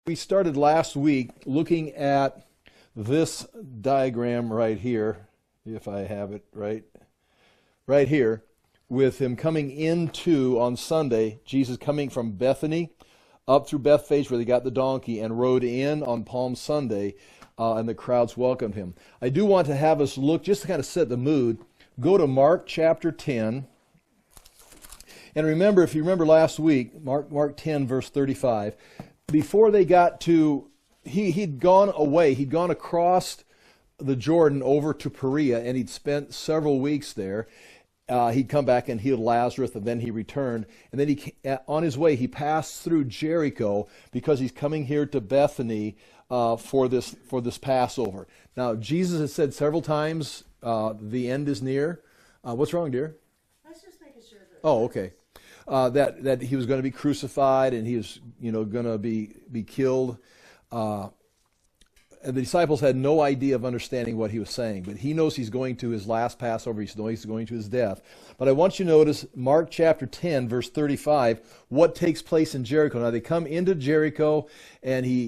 We started last week looking at this diagram right here, if I have it right here, with him coming into, on Sunday, Jesus coming from Bethany up through Bethphage where they got the donkey and rode in on Palm Sunday, and the crowds welcomed him. I do want to have us look, just to kind of set the mood, go to Mark chapter 10. And remember, if you remember last week, Mark 10, verse 35, before they got to, he'd gone away, he'd gone across the Jordan over to Perea, and he'd spent several weeks there. He'd come back and healed Lazarus, and then he returned. And then on his way, he passed through Jericho because he's coming here to Bethany for this Passover. Now, Jesus has said several times, the end is near. What's wrong, dear? I was just making sure that... Oh, okay. That he was going to be crucified and he was, going to be killed. And the disciples had no idea of understanding what he was saying, but he knows he's going to his last Passover. He knows he's going to his death. But I want you to notice Mark chapter 10, verse 35, what takes place in Jericho. Now they come into Jericho and he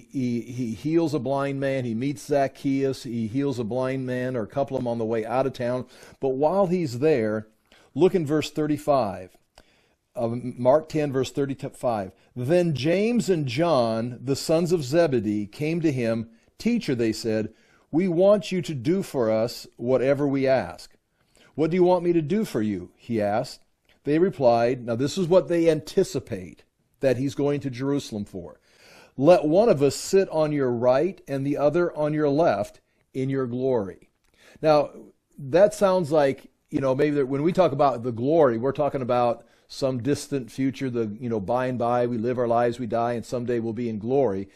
heals a blind man. He meets Zacchaeus. He heals a blind man or a couple of them on the way out of town. But while he's there, look in verse 35. Mark 10, verse 35. Then James and John, the sons of Zebedee, came to him. Teacher, they said, we want you to do for us whatever we ask. What do you want me to do for you? He asked. They replied, now this is what they anticipate that he's going to Jerusalem for. Let one of us sit on your right and the other on your left in your glory. Now, that sounds like, maybe when we talk about the glory, we're talking about some distant future, by and by, we live our lives, we die, and someday we'll be in glory.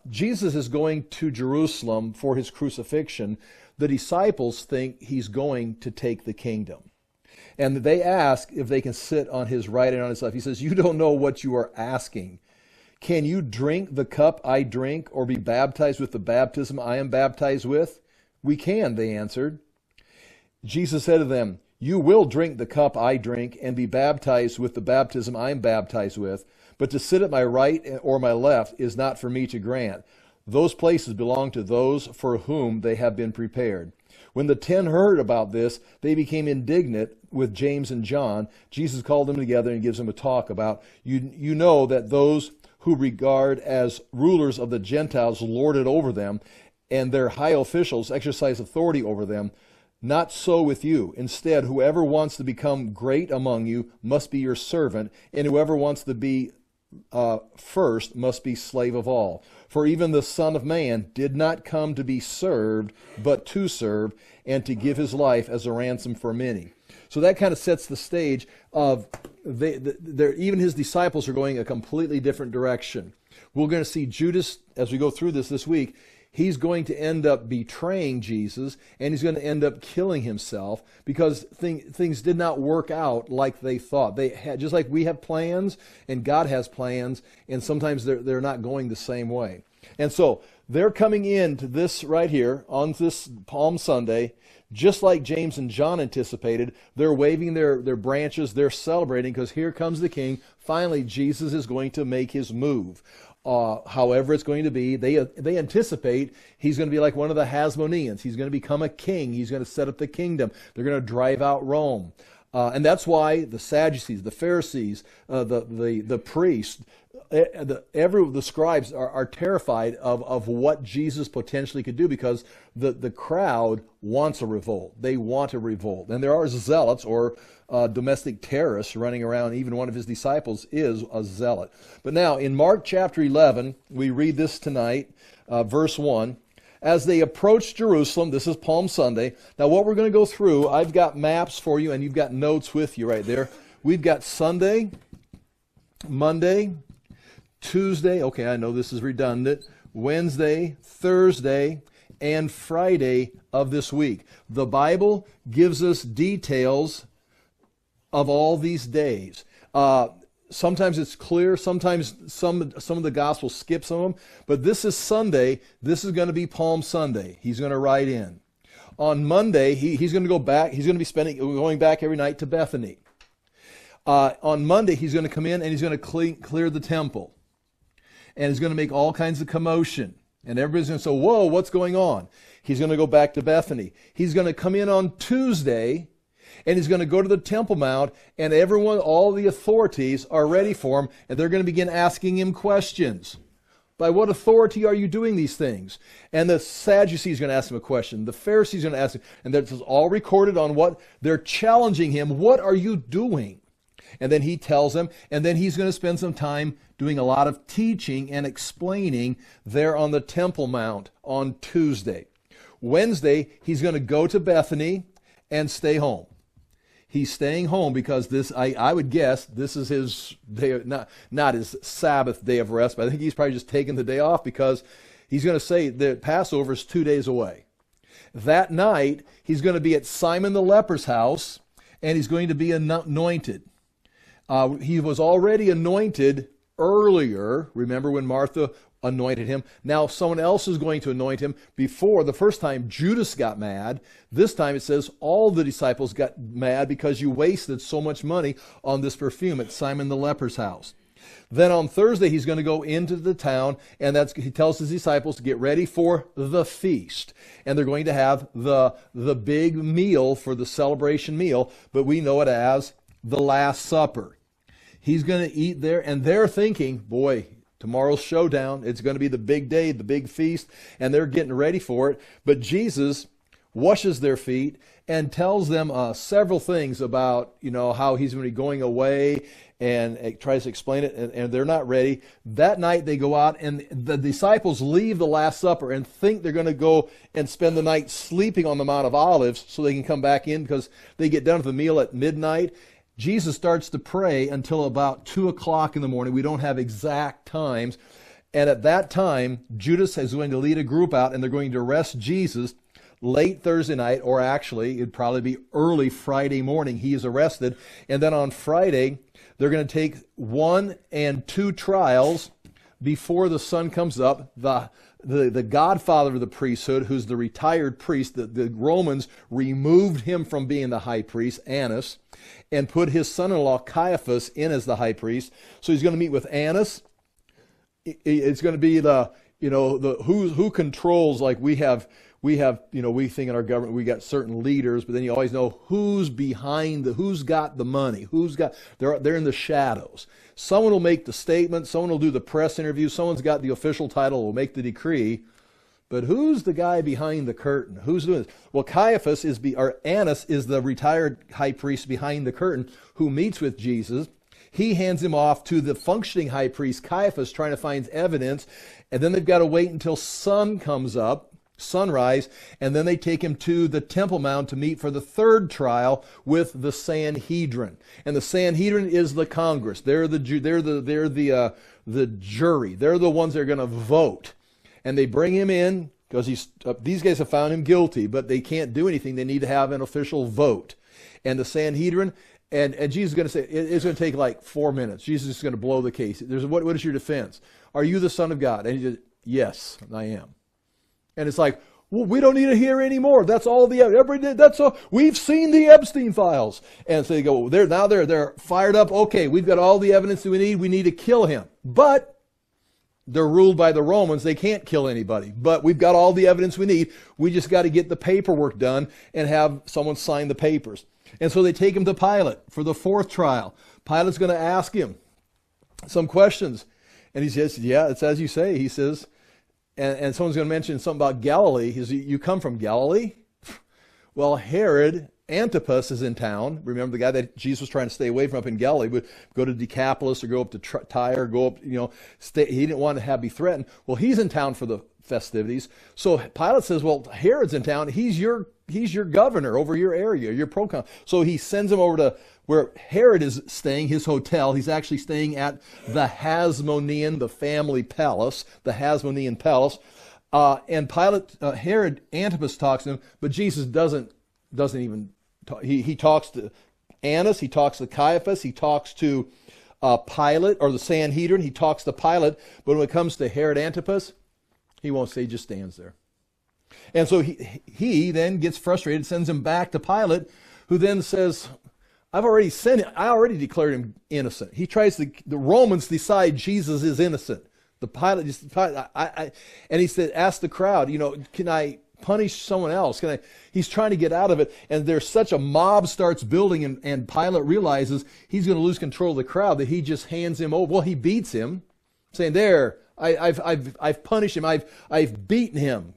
Jesus is going to Jerusalem for his crucifixion. The disciples think he's going to take the kingdom. And they ask if they can sit on his right and on his left. He says, you don't know what you are asking. Can you drink the cup I drink or be baptized with the baptism I am baptized with? We can, they answered. Jesus said to them, you will drink the cup I drink and be baptized with the baptism I am baptized with, but to sit at my right or my left is not for me to grant. Those places belong to those for whom they have been prepared. When the 10 heard about this, they became indignant with James and John. Jesus called them together and gives them a talk about, you know that those who regard as rulers of the Gentiles lord it over them, and their high officials exercise authority over them. Not so with you. Instead, whoever wants to become great among you must be your servant, and whoever wants to be first must be slave of all. For even the Son of Man did not come to be served, but to serve, and to give his life as a ransom for many. So that kind of sets the stage of, even his disciples are going a completely different direction. We're going to see Judas, as we go through this week, he's going to end up betraying Jesus, and he's going to end up killing himself because things did not work out like they thought. They had, just like we have plans, and God has plans, and sometimes they're not going the same way. And so they're coming into this right here on this Palm Sunday, just like James and John anticipated. They're waving their branches. They're celebrating because here comes the King. Finally, Jesus is going to make his move. However it's going to be, they anticipate he's going to be like one of the Hasmoneans. He's going to become a king. He's going to set up the kingdom. They're going to drive out Rome. And that's why the Sadducees, the Pharisees, the priests, the scribes are terrified of what Jesus potentially could do because the crowd wants a revolt. They want a revolt. And there are zealots or domestic terrorists running around. Even one of his disciples is a zealot. But now in Mark chapter 11, we read this tonight, verse 1. As they approached Jerusalem, this is Palm Sunday. Now what we're going to go through, I've got maps for you and you've got notes with you right there. We've got Sunday, Monday, Tuesday, okay, I know this is redundant, Wednesday, Thursday, and Friday of this week. The Bible gives us details of all these days. Sometimes it's clear, sometimes some of the Gospels skip some of them, but this is Sunday. This is going to be Palm Sunday. He's going to ride in. On Monday, he's going to go back. He's going to be going back every night to Bethany. On Monday, he's going to come in and he's going to clear the temple. and he's going to make all kinds of commotion. And everybody's going to say, whoa, what's going on? He's going to go back to Bethany. He's going to come in on Tuesday, and he's going to go to the Temple Mount, and everyone, all the authorities are ready for him, and they're going to begin asking him questions. By what authority are you doing these things? And the Sadducees are going to ask him a question. The Pharisees are going to ask him, and this is all recorded on what they're challenging him. What are you doing? And then he tells them, and then he's going to spend some time doing a lot of teaching and explaining there on the Temple Mount on Tuesday. Wednesday, he's going to go to Bethany and stay home. He's staying home because this, I would guess, this is his day, not his Sabbath day of rest, but I think he's probably just taking the day off because he's going to say that Passover is 2 days away. That night, he's going to be at Simon the leper's house, and he's going to be anointed. He was already anointed earlier. Remember when Martha anointed him? Now someone else is going to anoint him. Before, the first time, Judas got mad. This time it says all the disciples got mad because you wasted so much money on this perfume at Simon the leper's house. Then on Thursday, he's going to go into the town, and he tells his disciples to get ready for the feast. And they're going to have the big meal for the celebration meal, but we know it as the Last Supper. He's going to eat there, and they're thinking, boy, tomorrow's showdown. It's going to be the big day, the big feast, and they're getting ready for it. But Jesus washes their feet and tells them several things about, how he's going to be going away, and tries to explain it, and they're not ready. That night they go out, and the disciples leave the Last Supper and think they're going to go and spend the night sleeping on the Mount of Olives so they can come back in because they get done with the meal at midnight. Jesus starts to pray until about 2 o'clock in the morning. We don't have exact times. And at that time, Judas is going to lead a group out, and they're going to arrest Jesus late Thursday night, or actually, it'd probably be early Friday morning. He is arrested. And then on Friday, they're going to take 1 and 2 trials before the sun comes up. The godfather of the priesthood, who's the retired priest, the Romans removed him from being the high priest, Annas, and put his son-in-law Caiaphas in as the high priest. So he's going to meet with Annas. It's going to be who controls, like we think in our government we got certain leaders, but then you always know who's behind who's got the money, they're in the shadows. Someone will make the statement, someone will do the press interview, someone's got the official title, will make the decree, but who's the guy behind the curtain? Who's doing this? Well, Annas is the retired high priest behind the curtain who meets with Jesus. He hands him off to the functioning high priest Caiaphas, trying to find evidence, and then they've got to wait until sun comes up, sunrise, and then they take him to the Temple Mount to meet for the third trial with the Sanhedrin. And the Sanhedrin is the Congress. They're the jury. They're the ones that are going to vote. And they bring him in because these guys have found him guilty, but they can't do anything. They need to have an official vote. And the Sanhedrin, and Jesus is going to say, it's going to take like 4 minutes. Jesus is going to blow the case. What is your defense? Are you the Son of God? And he says, yes, I am. And it's like, well, we don't need to hear anymore. That's all we've seen the Epstein files. And so they go, they're fired up. Okay, we've got all the evidence that we need. We need to kill him. But they're ruled by the Romans. They can't kill anybody. But we've got all the evidence we need. We just got to get the paperwork done and have someone sign the papers. And so they take him to Pilate for the fourth trial. Pilate's going to ask him some questions. And he says, yeah, it's as you say. He says, and someone's going to mention something about Galilee. He says, you come from Galilee? Well, Herod Antipas is in town. Remember the guy that Jesus was trying to stay away from up in Galilee, would go to Decapolis or go up to Tyre, go up, he didn't want to be threatened. Well, he's in town for the festivities. So Pilate says, well, Herod's in town. He's your governor over your area, your proconsul. So he sends him over to where Herod is staying, his hotel. He's actually staying at the Hasmonean, the family palace, the Hasmonean palace. And Herod Antipas talks to him, but Jesus doesn't even talk. He talks to Annas, he talks to Caiaphas, he talks to Pilate, or the Sanhedrin, he talks to Pilate, but when it comes to Herod Antipas, he won't say, he just stands there. And so he then gets frustrated, sends him back to Pilate, who then says, I already declared him innocent. The Romans decide Jesus is innocent. The Pilate just, and he said, ask the crowd, can I punish someone else? He's trying to get out of it. And there's such a mob starts building, and Pilate realizes he's going to lose control of the crowd that he just hands him over. Well, he beats him, saying, there, I've punished him. I've beaten him.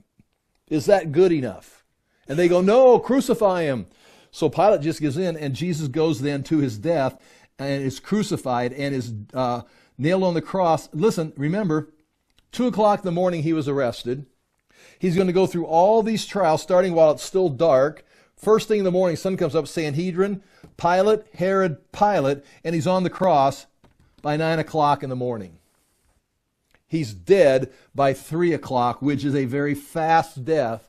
Is that good enough? And they go, no, crucify him. So Pilate just gives in, and Jesus goes then to his death and is crucified and is nailed on the cross. Listen, remember, 2 o'clock in the morning he was arrested. He's going to go through all these trials starting while it's still dark. First thing in the morning, sun comes up, Sanhedrin, Pilate, Herod, Pilate, and he's on the cross by 9 o'clock in the morning. He's dead by 3 o'clock, which is a very fast death,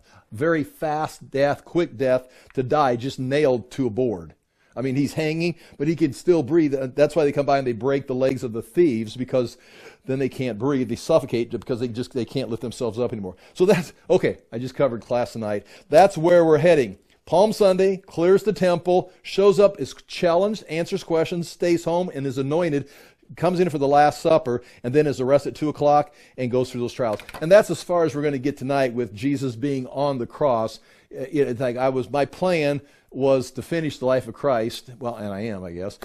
quick death to die, just nailed to a board. I mean, he's hanging, but he can still breathe. That's why they come by and they break the legs of the thieves, because then they can't breathe. They suffocate because they can't lift themselves up anymore. So that's, okay, I just covered class tonight. That's where we're heading. Palm Sunday, clears the temple, shows up, is challenged, answers questions, stays home, and is anointed, comes in for the Last Supper, and then is arrested at 2 o'clock and goes through those trials. And that's as far as we're going to get tonight with Jesus being on the cross. My plan was to finish the life of Christ, well, and I am, I guess,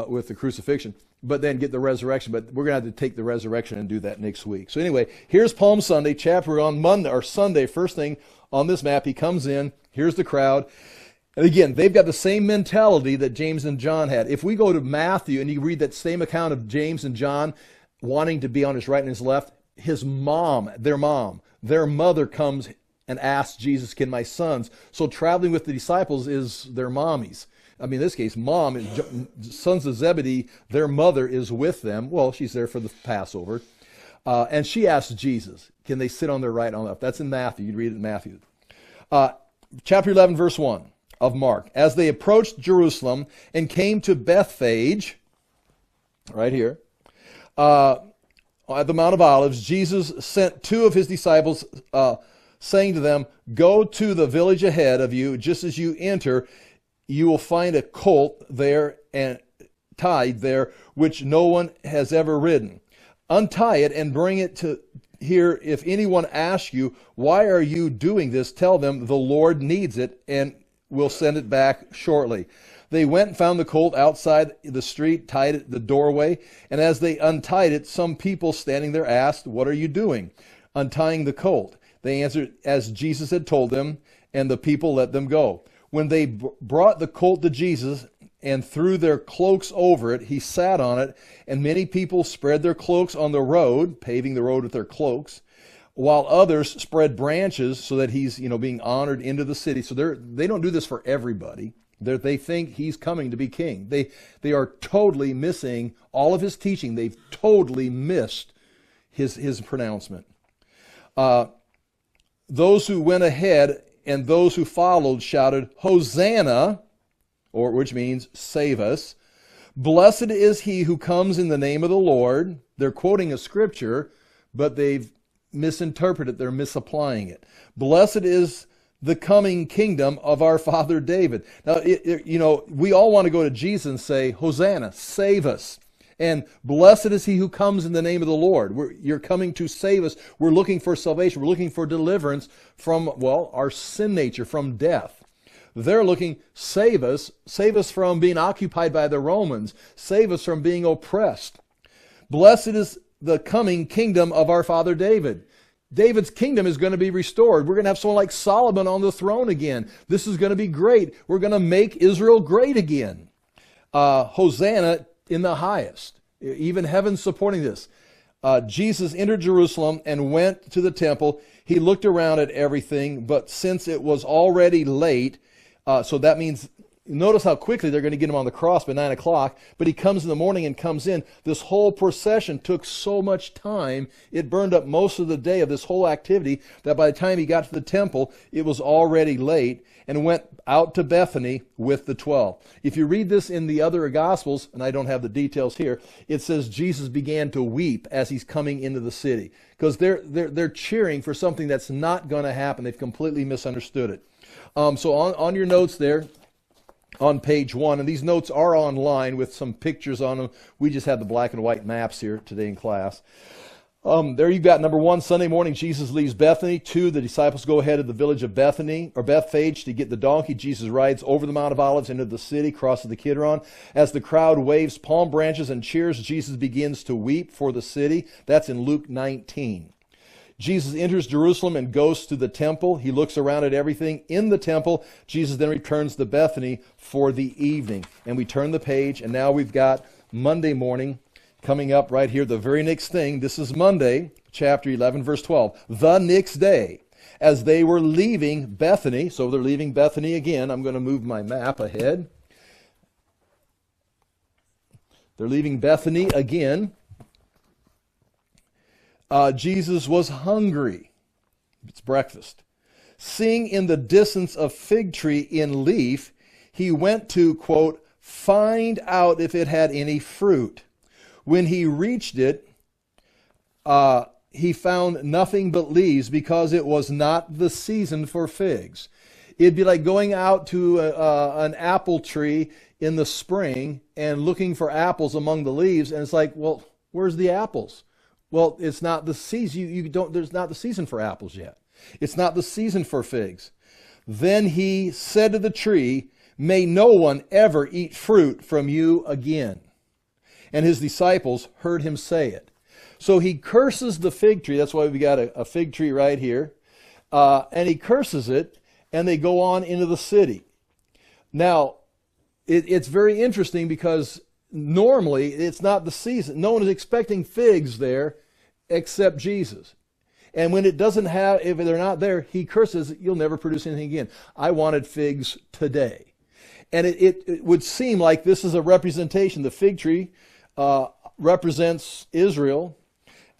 with the crucifixion, but then get the resurrection. But we're going to have to take the resurrection and do that next week. So anyway, here's Palm Sunday, chapter on Monday or Sunday, first thing on this map. He comes in, here's the crowd. And again, they've got the same mentality that James and John had. If we go to Matthew and you read that same account of James and John wanting to be on his right and his left, their mother comes and asks Jesus, can my sons? So traveling with the disciples is their mommies. I mean, in this case, sons of Zebedee, their mother is with them. Well, she's there for the Passover. And she asks Jesus, can they sit on their right and left? That's in Matthew. You'd read it in Matthew. Chapter 11, verse 1 of Mark. As they approached Jerusalem and came to Bethphage, right here, at the Mount of Olives, Jesus sent 2 of his disciples, saying to them, go to the village ahead of you. Just as you enter, you will find a colt there and tied there, which no one has ever ridden. Untie it and bring it to here. If anyone asks you, why are you doing this? Tell them the Lord needs it and will send it back shortly. They went and found the colt outside the street, tied it at the doorway. And as they untied it, some people standing there asked, what are you doing? Untying the colt. They answered as Jesus had told them, and the people let them go. When they brought the colt to Jesus and threw their cloaks over it, he sat on it, and many people spread their cloaks on the road, paving the road with their cloaks, while others spread branches so that he's, being honored into the city. So they don't do this for everybody. They think he's coming to be king. They are totally missing all of his teaching. They've totally missed his pronouncement. Those who went ahead and those who followed shouted, Hosanna, which means save us. Blessed is he who comes in the name of the Lord. They're quoting a scripture, but they've misinterpreted. They're misapplying it. Blessed is the coming kingdom of our father David. Now, we all want to go to Jesus and say, Hosanna, save us. And blessed is he who comes in the name of the Lord. You're coming to save us. We're looking for salvation. We're looking for deliverance from, our sin nature, from death. They're looking, save us from being occupied by the Romans. Save us from being oppressed. Blessed is the coming kingdom of our father David. David's kingdom is going to be restored. We're going to have someone like Solomon on the throne again. This is going to be great. We're going to make Israel great again. Hosanna in the highest. Even heaven's supporting this. Jesus entered Jerusalem and went to the temple. He looked around at everything, but since it was already late, so that means, notice how quickly they're going to get him on the cross by 9 o'clock, but he comes in the morning and comes in. This whole procession took so much time, it burned up most of the day of this whole activity, that by the time he got to the temple, it was already late, and went out to Bethany with the 12. If you read this in the other Gospels, and I don't have the details here, it says Jesus began to weep as he's coming into the city, because they're cheering for something that's not going to happen. They've completely misunderstood it. So on your notes there, on page 1, and these notes are online with some pictures on them. We just have the black and white maps here today in class. There you've got number one, Sunday morning, Jesus leaves Bethany. Two, the disciples go ahead of the village of Bethany or Bethphage to get the donkey. Jesus rides over the Mount of Olives into the city, crosses the Kidron. As the crowd waves palm branches and cheers, Jesus begins to weep for the city. That's in Luke 19. Jesus enters Jerusalem and goes to the temple. He looks around at everything in the temple. Jesus then returns to Bethany for the evening. And we turn the page, and now we've got Monday morning coming up right here, the very next thing. This is Monday, chapter 11, verse 12. The next day, as they were leaving Bethany, so they're leaving Bethany again. I'm going to move my map ahead. They're leaving Bethany again. Jesus was hungry. It's breakfast. Seeing in the distance a fig tree in leaf, he went to, quote, find out if it had any fruit. When he reached it, he found nothing but leaves because it was not the season for figs. It'd be like going out to an apple tree in the spring and looking for apples among the leaves, and it's like, well, where's the apples? Well, it's not the season. There's not the season for apples yet. It's not the season for figs. Then he said to the tree, may no one ever eat fruit from you again. And his disciples heard him say it. So he curses the fig tree. That's why we got a fig tree right here. And he curses it, and they go on into the city. Now, it's very interesting because normally it's not the season. No one is expecting figs there except Jesus. And when it doesn't have, if they're not there, he curses, you'll never produce anything again. I wanted figs today. And it would seem like this is a representation. The fig tree represents Israel.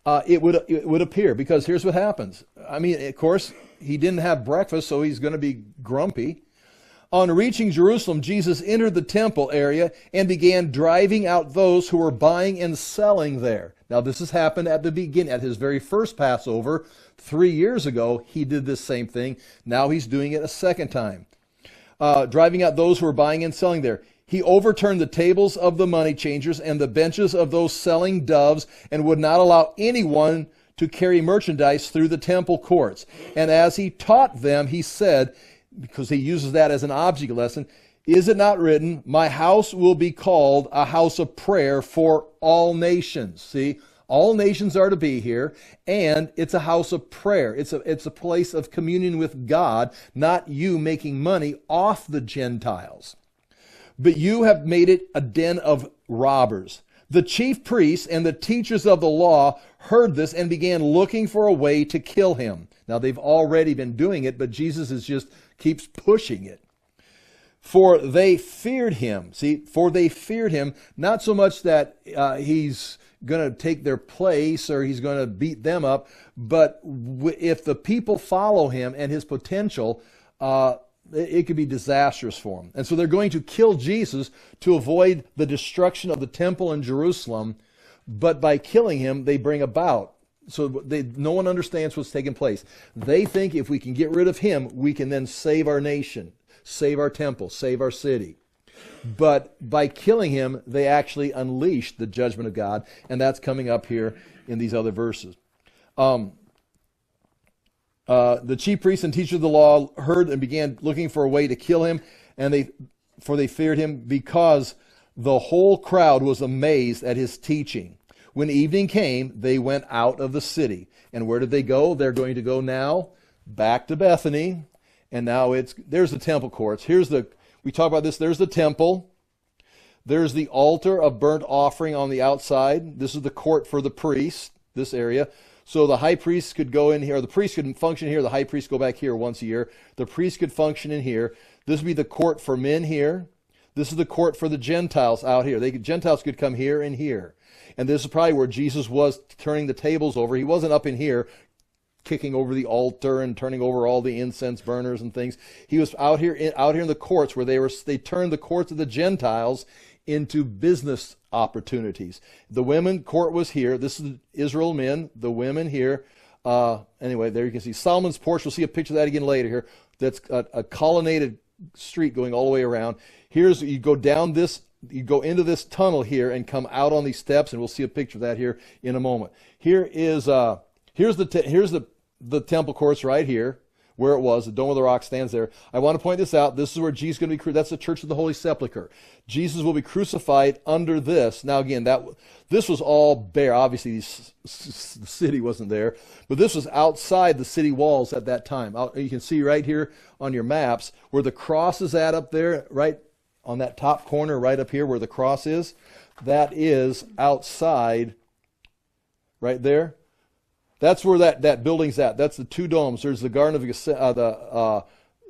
It would appear, because here's what happens. I mean, of course, he didn't have breakfast, so he's going to be grumpy. On reaching Jerusalem, Jesus entered the temple area and began driving out those who were buying and selling there. Now, this has happened at the beginning, at his very first Passover. 3 years ago, he did this same thing. Now he's doing it a second time. Driving out those who were buying and selling there. He overturned the tables of the money changers and the benches of those selling doves, and would not allow anyone to carry merchandise through the temple courts. And as he taught them, he said, because he uses that as an object lesson, is it not written, my house will be called a house of prayer for all nations? See, all nations are to be here, and it's a house of prayer. It's a place of communion with God, not you making money off the Gentiles. But you have made it a den of robbers. The chief priests and the teachers of the law heard this and began looking for a way to kill him. Now, they've already been doing it, but Jesus keeps pushing it. For they feared him. See, for they feared him, not so much that he's going to take their place or he's going to beat them up, but if the people follow him and his potential, it could be disastrous for them. And so they're going to kill Jesus to avoid the destruction of the temple in Jerusalem, but by killing him, they bring about. So no one understands what's taking place. They think if we can get rid of him, we can then save our nation, save our temple, save our city. But by killing him, they actually unleash the judgment of God, and that's coming up here in these other verses. The chief priests and teachers of the law heard and began looking for a way to kill him, and they feared him because the whole crowd was amazed at his teaching. When evening came, they went out of the city. And where did they go? They're going to go now back to Bethany. And now there's the temple courts. We talk about this. There's the temple. There's the altar of burnt offering on the outside. This is the court for the priest, this area. So the high priest could go in here. The priest could function here. The high priest go back here once a year. The priest could function in here. This would be the court for men here. This is the court for the Gentiles out here. Gentiles could come here and here. And this is probably where Jesus was turning the tables over. He wasn't up in here kicking over the altar and turning over all the incense burners and things. He was out here in the courts where they turned the courts of the Gentiles into business opportunities. The women court was here. This is Israel men, the women here. Anyway, there you can see Solomon's porch. We'll see a picture of that again later here. That's a colonnaded street going all the way around. You go down this you go into this tunnel here and come out on these steps, and we'll see a picture of that here in a moment. Here is here's the temple courts right here, where it was. The Dome of the Rock stands there. I want to point this out. This is where Jesus is going to be crucified. That's the Church of the Holy Sepulchre. Jesus will be crucified under this. Now again, this was all bare. Obviously, the city wasn't there, but this was outside the city walls at that time. You can see right here on your maps where the cross is at up there, right on that top corner, right up here where the cross is. That is outside, right there. That's where that building's at. That's the two domes. There's the Garden of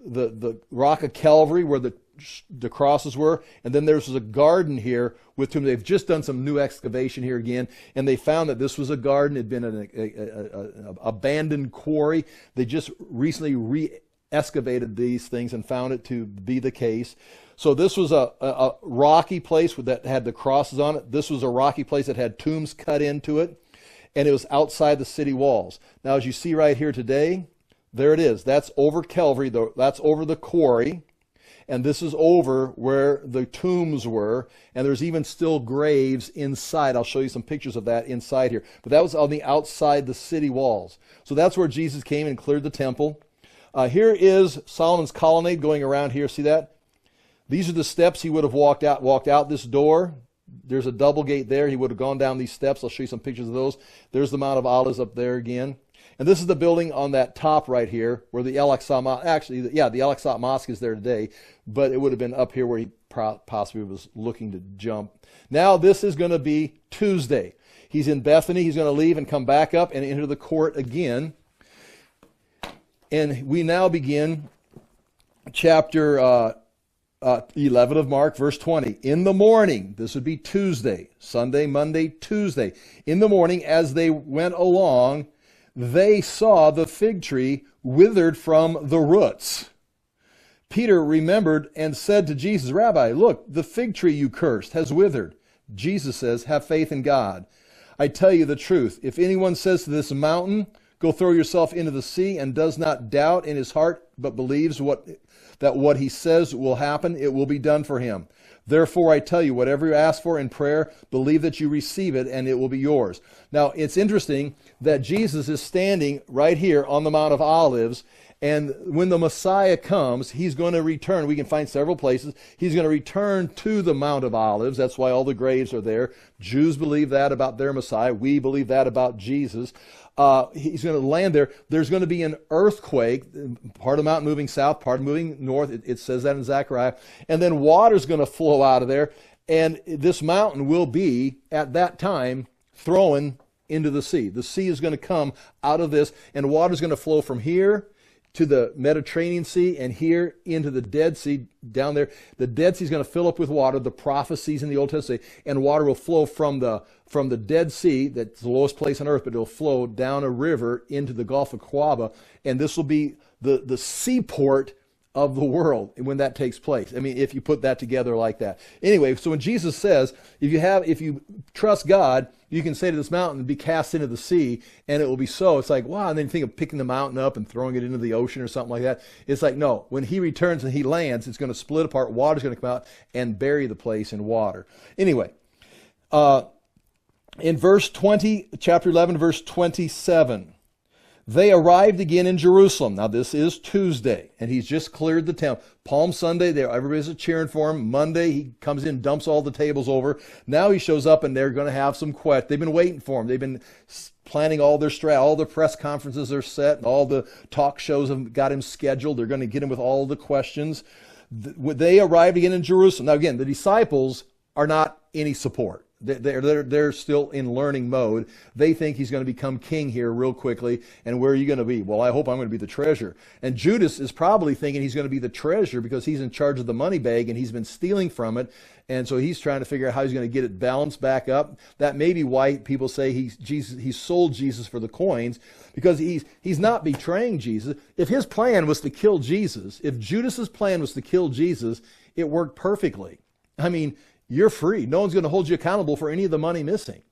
the Rock of Calvary where the crosses were, and then there's a garden here with whom they've just done some new excavation here again, and they found that this was a garden. It had been an abandoned quarry. They just recently re-excavated these things and found it to be the case. So this was a rocky place that had the crosses on it. This was a rocky place that had tombs cut into it. And it was outside the city walls. Now, as you see right here today, there it is. That's over Calvary. That's over the quarry. And this is over where the tombs were. And there's even still graves inside. I'll show you some pictures of that inside here. But that was on the outside the city walls. So that's where Jesus came and cleared the temple. Here is Solomon's colonnade going around here. See that? These are the steps he would have walked out this door. There's a double gate there. He would have gone down these steps. I'll show you some pictures of those. There's the Mount of Olives up there again. And this is the building on that top right here where the Al-Aqsa Mosque, the Al-Aqsa Mosque is there today, but it would have been up here where he possibly was looking to jump. Now this is going to be Tuesday. He's in Bethany. He's going to leave and come back up and enter the court again. And we now begin chapter 11 of Mark, verse 20. In the morning, this would be Tuesday, Sunday, Monday, Tuesday. In the morning, as they went along, they saw the fig tree withered from the roots. Peter remembered and said to Jesus, Rabbi, look, the fig tree you cursed has withered. Jesus says, have faith in God. I tell you the truth. If anyone says to this mountain, go throw yourself into the sea, and does not doubt in his heart, but believes that what he says will happen, it will be done for him. Therefore, I tell you, whatever you ask for in prayer, believe that you receive it, and it will be yours. Now, it's interesting that Jesus is standing right here on the Mount of Olives, and when the Messiah comes, he's going to return. We can find several places. He's going to return to the Mount of Olives. That's why all the graves are there. Jews believe that about their Messiah. We believe that about Jesus. He's going to land there. There's going to be an earthquake, part of the mountain moving south, part moving north. It says that in Zechariah. And then water's going to flow out of there. And this mountain will be, at that time, thrown into the sea. The sea is going to come out of this, and water's going to flow from here to the Mediterranean Sea and here into the Dead Sea down there. The Dead Sea is going to fill up with water, the prophecies in the Old Testament, and water will flow from the Dead Sea, that's the lowest place on earth, but it'll flow down a river into the Gulf of Aqaba, and this will be the seaport of the world when that takes place. I mean, if you put that together like that. Anyway, so when Jesus says, if you trust God, you can say to this mountain, be cast into the sea, and it will be so. It's like, wow, and then you think of picking the mountain up and throwing it into the ocean or something like that. It's like, no, when he returns and he lands, it's going to split apart, water's going to come out and bury the place in water. Anyway, in verse 20, chapter 11, verse 27, they arrived again in Jerusalem. Now, this is Tuesday, and he's just cleared the temple. Palm Sunday, everybody's cheering for him. Monday, he comes in, dumps all the tables over. Now he shows up, and they're going to have some questions. They've been waiting for him. They've been planning all their all the press conferences are set, and all the talk shows have got him scheduled. They're going to get him with all the questions. They arrived again in Jerusalem. Now, again, the disciples are not any support. They're still in learning mode. They think he's going to become king here real quickly. And where are you going to be? Well, I hope I'm going to be the treasurer. And Judas is probably thinking he's going to be the treasurer because he's in charge of the money bag and he's been stealing from it. And so he's trying to figure out how he's going to get it balanced back up. That may be why people say he sold Jesus for the coins, because he's not betraying Jesus. If his plan was to kill Jesus, if Judas's plan was to kill Jesus, it worked perfectly. I mean, you're free. No one's going to hold you accountable for any of the money missing.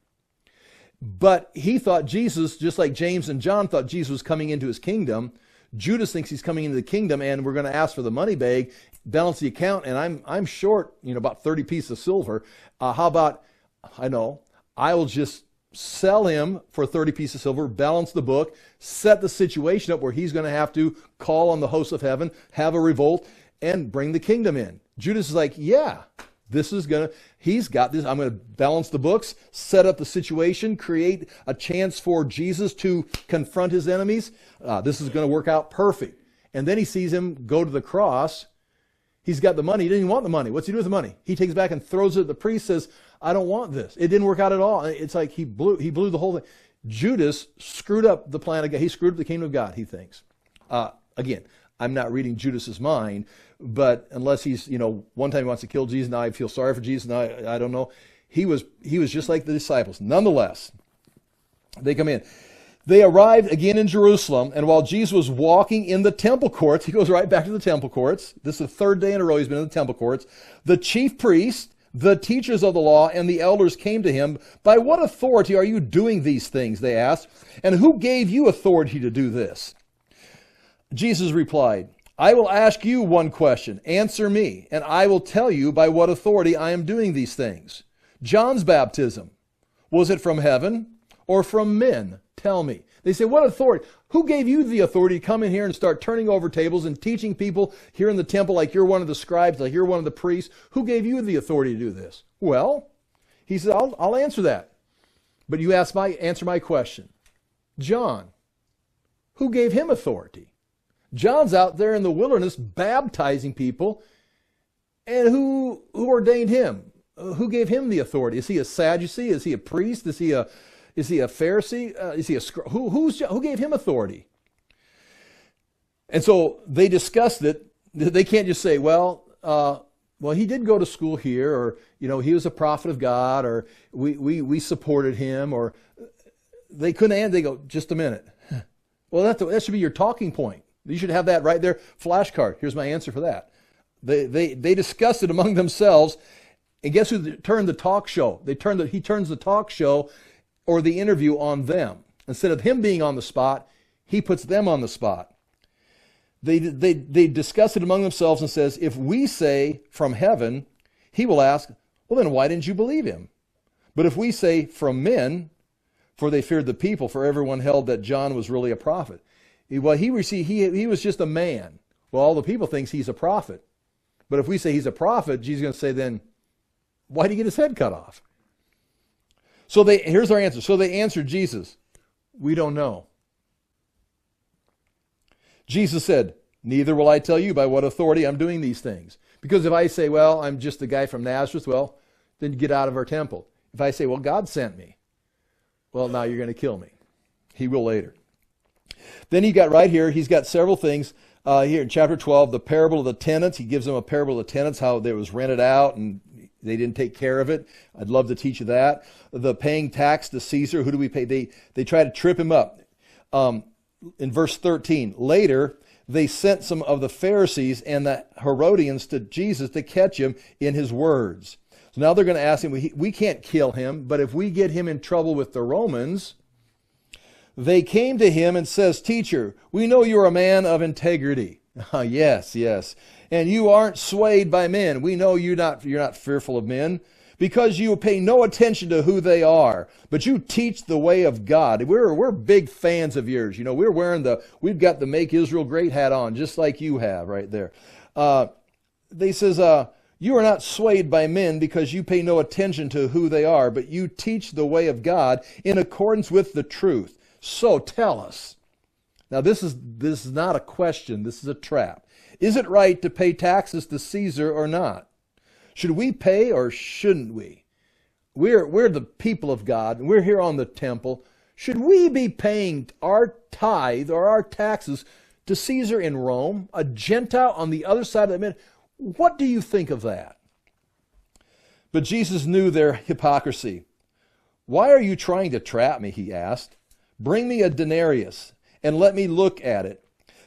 But he thought Jesus, just like James and John thought Jesus was coming into his kingdom, Judas thinks he's coming into the kingdom and we're going to ask for the money bag. balance the account, and I'm short, about 30 pieces of silver. How about, I will just sell him for 30 pieces of silver, balance the book, set the situation up where he's going to have to call on the hosts of heaven, have a revolt, and bring the kingdom in. Judas is like, yeah, he's got this. I'm going to balance the books, set up the situation, create a chance for Jesus to confront his enemies. This is going to work out perfect. And then he sees him go to the cross. He's got the money. He didn't even want the money. What's he do with the money? He takes it back and throws it at the priest, says, I don't want this. It didn't work out at all. It's like he blew the whole thing. Judas screwed up the plan of God. He screwed up the kingdom of God, he thinks. Again, I'm not reading Judas's mind, but unless he's, one time he wants to kill Jesus, now I feel sorry for Jesus, now I don't know. He was just like the disciples. Nonetheless, they come in. They arrived again in Jerusalem, and while Jesus was walking in the temple courts, he goes right back to the temple courts. This is the third day in a row he's been in the temple courts. The chief priests, the teachers of the law, and the elders came to him. By what authority are you doing these things, they asked, and who gave you authority to do this? Jesus replied, I will ask you one question. Answer me, and I will tell you by what authority I am doing these things. John's baptism, was it from heaven or from men? Tell me. They say, what authority? Who gave you the authority to come in here and start turning over tables and teaching people here in the temple like you're one of the scribes, like you're one of the priests? Who gave you the authority to do this? Well, he said, I'll answer that. But you answer my question. John, who gave him authority? John's out there in the wilderness baptizing people. And who ordained him? Who gave him the authority? Is he a Sadducee? Is he a priest? Is he a Pharisee? Is he a who gave him authority? And so they discussed it. They can't just say, well, he did go to school here, or he was a prophet of God, or we supported him, or they couldn't. And they go, just a minute. Well, that should be your talking point. You should have that right there, flashcard. Here's my answer for that. They discussed it among themselves, and guess who turned the talk show? He turns the talk show or the interview on them. Instead of him being on the spot, he puts them on the spot. They discuss it among themselves and says, if we say from heaven, he will ask, well, then why didn't you believe him? But if we say from men, for they feared the people, for everyone held that John was really a prophet. Well, he was just a man. Well, all the people thinks he's a prophet. But if we say he's a prophet, Jesus is going to say, then why did he get his head cut off? So here's our answer. So they answered Jesus, we don't know. Jesus said, neither will I tell you by what authority I'm doing these things. Because if I say, well, I'm just a guy from Nazareth, well, then get out of our temple. If I say, well, God sent me, well, now you're going to kill me. He will later. Then he got right here, he's got several things. Here in chapter 12, the parable of the tenants. He gives them a parable of the tenants, how it was rented out and they didn't take care of it. I'd love to teach you that. The paying tax to Caesar. Who do we pay? They try to trip him up. In verse 13, later, they sent some of the Pharisees and the Herodians to Jesus to catch him in his words. So now they're going to ask him, we can't kill him, but if we get him in trouble with the Romans, they came to him and says, teacher, we know you're a man of integrity. Yes. And you aren't swayed by men. We know you're not fearful of men, because you pay no attention to who they are, but you teach the way of God. We're big fans of yours. We've got the Make Israel Great hat on, just like you have right there. They says, you are not swayed by men because you pay no attention to who they are, but you teach the way of God in accordance with the truth. So tell us. Now this is not a question, this is a trap. Is it right to pay taxes to Caesar or not? Should we pay or shouldn't we? We're the people of God, and we're here on the temple. Should we be paying our tithe or our taxes to Caesar in Rome, a Gentile on the other side of the Mediterranean? What do you think of that? But Jesus knew their hypocrisy. Why are you trying to trap me? He asked. Bring me a denarius and let me look at it.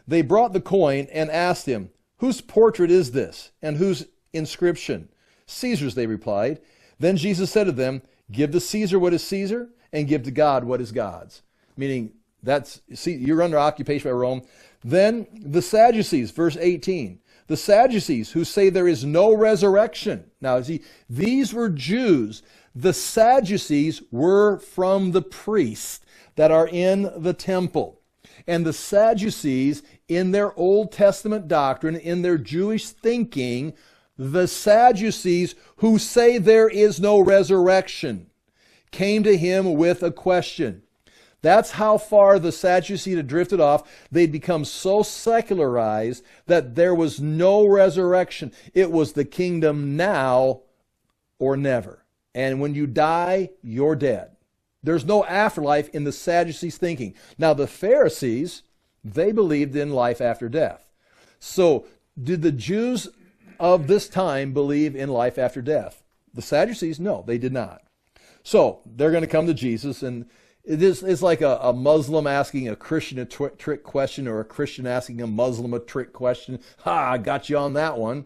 They brought the coin and asked him, whose portrait is this and whose inscription? Caesar's, they replied. Then Jesus said to them, give to Caesar what is Caesar and give to God what is God's. Meaning, you're under occupation by Rome. Then the Sadducees, verse 18. The Sadducees, who say there is no resurrection. Now, see, these were Jews. The Sadducees were from the priests that are in the temple. And the Sadducees, in their Old Testament doctrine, in their Jewish thinking, the Sadducees, who say there is no resurrection, came to him with a question. That's how far the Sadducees had drifted off. They'd become so secularized that there was no resurrection. It was the kingdom now or never. And when you die, you're dead. There's no afterlife in the Sadducees' thinking. Now, the Pharisees, they believed in life after death. So, did the Jews of this time believe in life after death? The Sadducees, no, they did not. So, they're going to come to Jesus, and it's like a Muslim asking a Christian a trick question, or a Christian asking a Muslim a trick question. Ha, I got you on that one.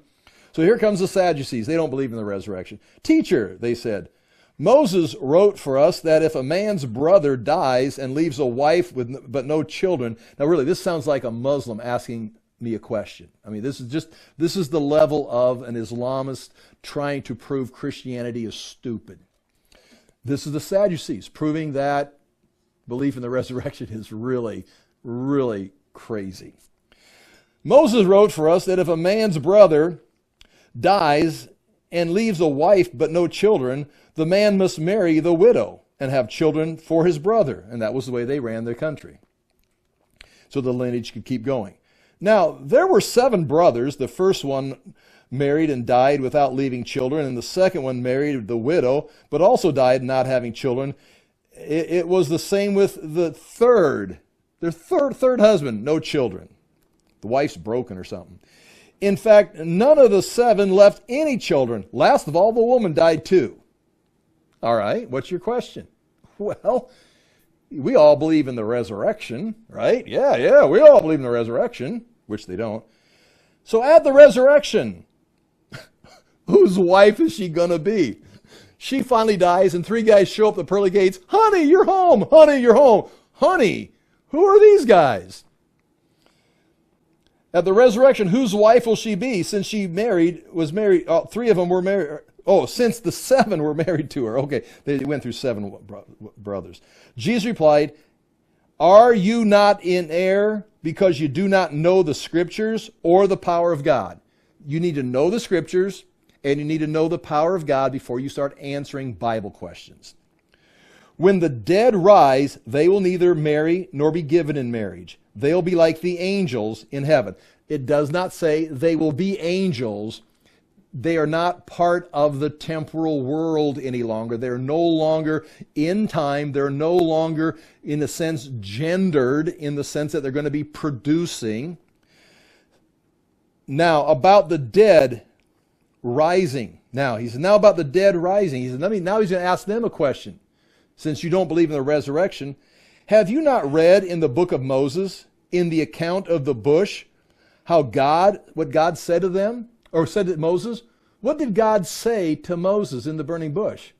So here comes the Sadducees. They don't believe in the resurrection. Teacher, they said, Moses wrote for us that if a man's brother dies and leaves a wife but no children. Now really, this sounds like a Muslim asking me a question. I mean, this is the level of an Islamist trying to prove Christianity is stupid. This is the Sadducees proving that belief in the resurrection is really, really crazy. Moses wrote for us that if a man's brother dies and leaves a wife but no children, the man must marry the widow and have children for his brother. And that was the way they ran their country, so the lineage could keep going. Now, there were 7 brothers. The first one married and died without leaving children, and the second one married the widow, but also died not having children. It was the same with the third. Their third husband, no children. The wife's broken or something. In fact, none of the 7 left any children. Last of all, the woman died too. All right, what's your question? Well, we all believe in the resurrection, right? Yeah, we all believe in the resurrection, which they don't. So at the resurrection, whose wife is she going to be? She finally dies, and 3 guys show up at the pearly gates. Honey, you're home. Honey, you're home. Honey, who are these guys? At the resurrection, whose wife will she be? Since she was married, 3 of them were married. Oh, since the 7 were married to her. Okay, they went through 7 brothers. Jesus replied, are you not in error because you do not know the Scriptures or the power of God? You need to know the Scriptures, and you need to know the power of God before you start answering Bible questions. When the dead rise, they will neither marry nor be given in marriage. They'll be like the angels in heaven. It does not say they will be angels. They are not part of the temporal world any longer. They're no longer in time. They're no longer, in a sense, gendered, in the sense that they're going to be producing. Now, about the dead rising. Now, he said, now about the dead rising. He said, now he's going to ask them a question. Since you don't believe in the resurrection, have you not read in the book of Moses, in the account of the bush, what God said to them, or said to Moses? What did God say to Moses in the burning bush?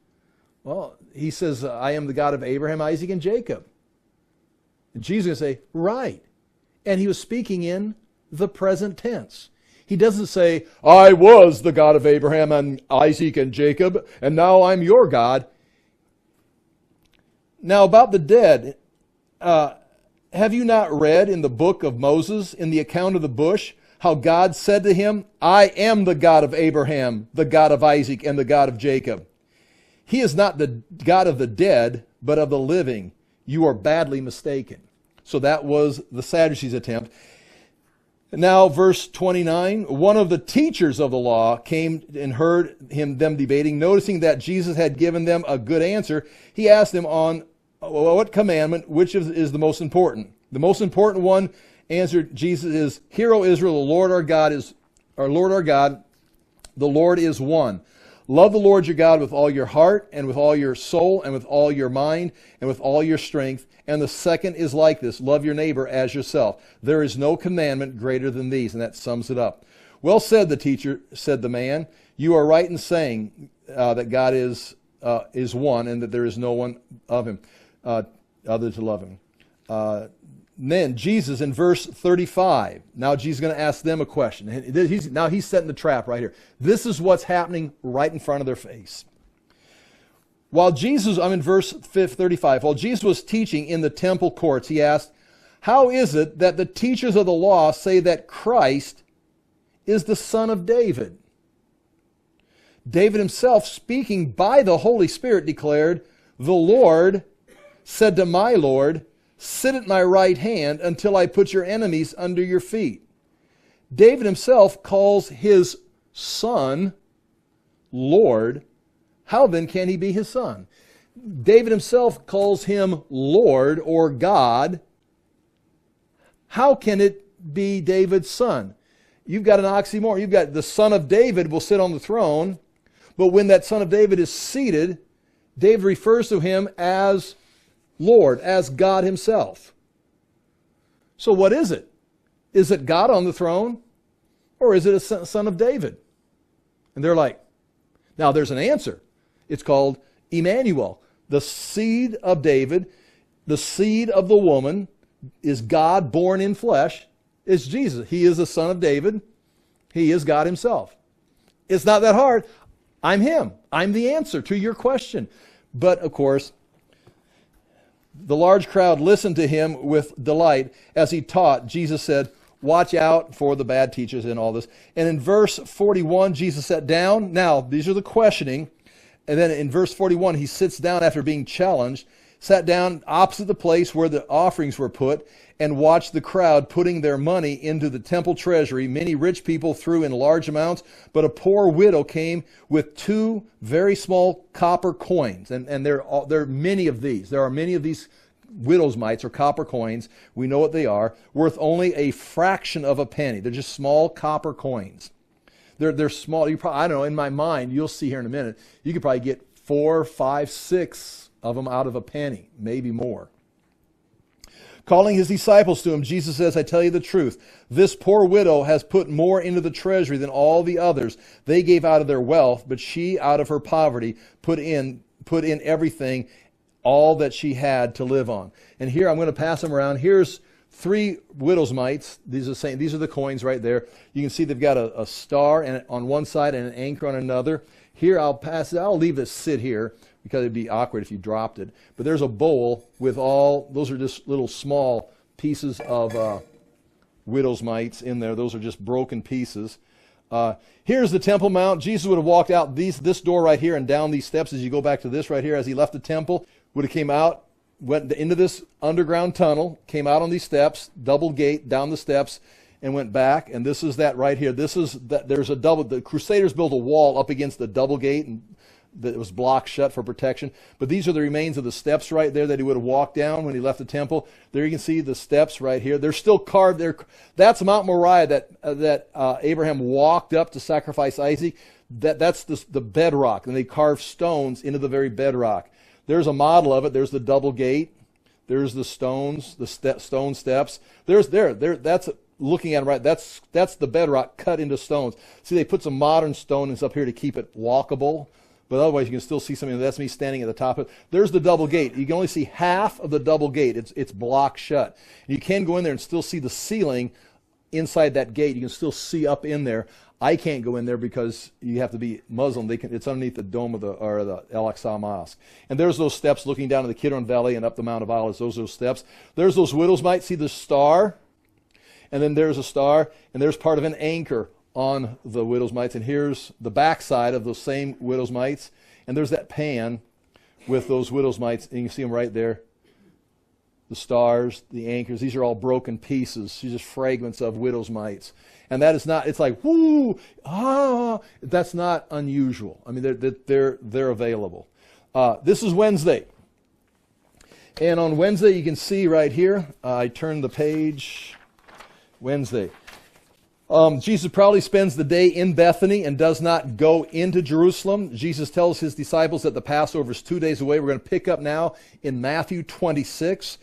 Well, he says, I am the God of Abraham, Isaac, and Jacob. And Jesus is going to say, right. And he was speaking in the present tense. He doesn't say, I was the God of Abraham and Isaac and Jacob, and now I'm your God. Now about the dead, have you not read in the book of Moses, in the account of the bush, how God said to him, I am the God of Abraham, the God of Isaac, and the God of Jacob. He is not the God of the dead, but of the living. You are badly mistaken. So that was the Sadducees' attempt. Now, verse 29, one of the teachers of the law came and heard them debating. Noticing that Jesus had given them a good answer, he asked them on what commandment, which is the most important. The most important one, answered Jesus, is, Hear, O Israel, the Lord our God, the Lord is one. Love the Lord your God with all your heart and with all your soul and with all your mind and with all your strength. And the second is like this, love your neighbor as yourself. There is no commandment greater than these. And that sums it up. Well said, the teacher, said the man. You are right in saying that God is one and that there is no one of him other to love him. then Jesus in verse 35, now Jesus is going to ask them a question. Now he's setting the trap right here. This is what's happening right in front of their face. While Jesus, I'm in verse 35, while Jesus was teaching in the temple courts, he asked, how is it that the teachers of the law say that Christ is the son of David? David himself, speaking by the Holy Spirit, declared, the Lord said to my Lord, sit at my right hand until I put your enemies under your feet. David himself calls his son Lord. How then can he be his son? David himself calls him Lord or God. How can it be David's son? You've got an oxymoron. You've got the son of David will sit on the throne, but when that son of David is seated, David refers to him as Lord, as God himself. So what is it? Is it God on the throne, or is it a son of David? And they're like, now there's an answer. It's called Emmanuel. The seed of David, the seed of the woman, is God born in flesh, is Jesus. He is the son of David. He is God himself. It's not that hard. I'm him. I'm the answer to your question. But of course, the large crowd listened to him with delight as he taught. Jesus said, watch out for the bad teachers in all this. And in verse 41, Jesus sat down. Now, these are the questioning. And then in verse 41, he sits down after being challenged, sat down opposite the place where the offerings were put, and watched the crowd putting their money into the temple treasury. Many rich people threw in large amounts, but a poor widow came with 2 very small copper coins. And there are many of these. There are many of these widow's mites or copper coins. We know what they are, worth only a fraction of a penny. They're just small copper coins. They're small. I don't know, in my mind, you'll see here in a minute, you could probably get 4, 5, 6 of them out of a penny, maybe more. Calling his disciples to him, Jesus says, I tell you the truth. This poor widow has put more into the treasury than all the others. They gave out of their wealth, but she, out of her poverty, put in everything, all that she had to live on. And here, I'm going to pass them around. Here's 3 widow's mites. These are the coins right there. You can see they've got a star on one side and an anchor on another. Here, I'll leave this sit here, because it'd be awkward if you dropped it. But there's a bowl with those are just little small pieces of widow's mites in there. Those are just broken pieces. Here's the Temple Mount. Jesus would have walked out this door right here and down these steps as you go back to this right here as he left the temple. Would have came out, went into this underground tunnel, came out on these steps, double gate, down the steps, and went back. And this is that right here. The Crusaders built a wall up against the double gate, and that was blocked shut for protection. But these are the remains of the steps right there that he would have walked down when he left the temple. There you can see the steps right here. They're still carved there. That's Mount Moriah that Abraham walked up to sacrifice Isaac. That's the bedrock, and they carved stones into the very bedrock. There's a model of it. There's the double gate. There's the stones, stone steps. That's looking at them right. That's the bedrock cut into stones. See, they put some modern stones up here to keep it walkable. But otherwise, you can still see something. That's me standing at the top of it. There's the double gate. You can only see half of the double gate. It's blocked shut. You can go in there and still see the ceiling inside that gate. You can still see up in there. I can't go in there because you have to be Muslim. It's underneath the dome of the Al-Aqsa Mosque. And there's those steps looking down to the Kidron Valley and up the Mount of Olives. Those steps. There's those widow's mites. See the star? And then there's a star. And there's part of an anchor on the widow's mites, and here's the backside of those same widow's mites, and there's that pan with those widow's mites, and you can see them right there. The stars, the anchors, these are all broken pieces. These are just fragments of widow's mites. And that is not, it's like, whoo, that's not unusual. I mean, they're available. This is Wednesday. And on Wednesday, you can see right here, I turned the page, Wednesday. Jesus probably spends the day in Bethany and does not go into Jerusalem. Jesus tells his disciples that the Passover is 2 days away. We're going to pick up now in Matthew 26.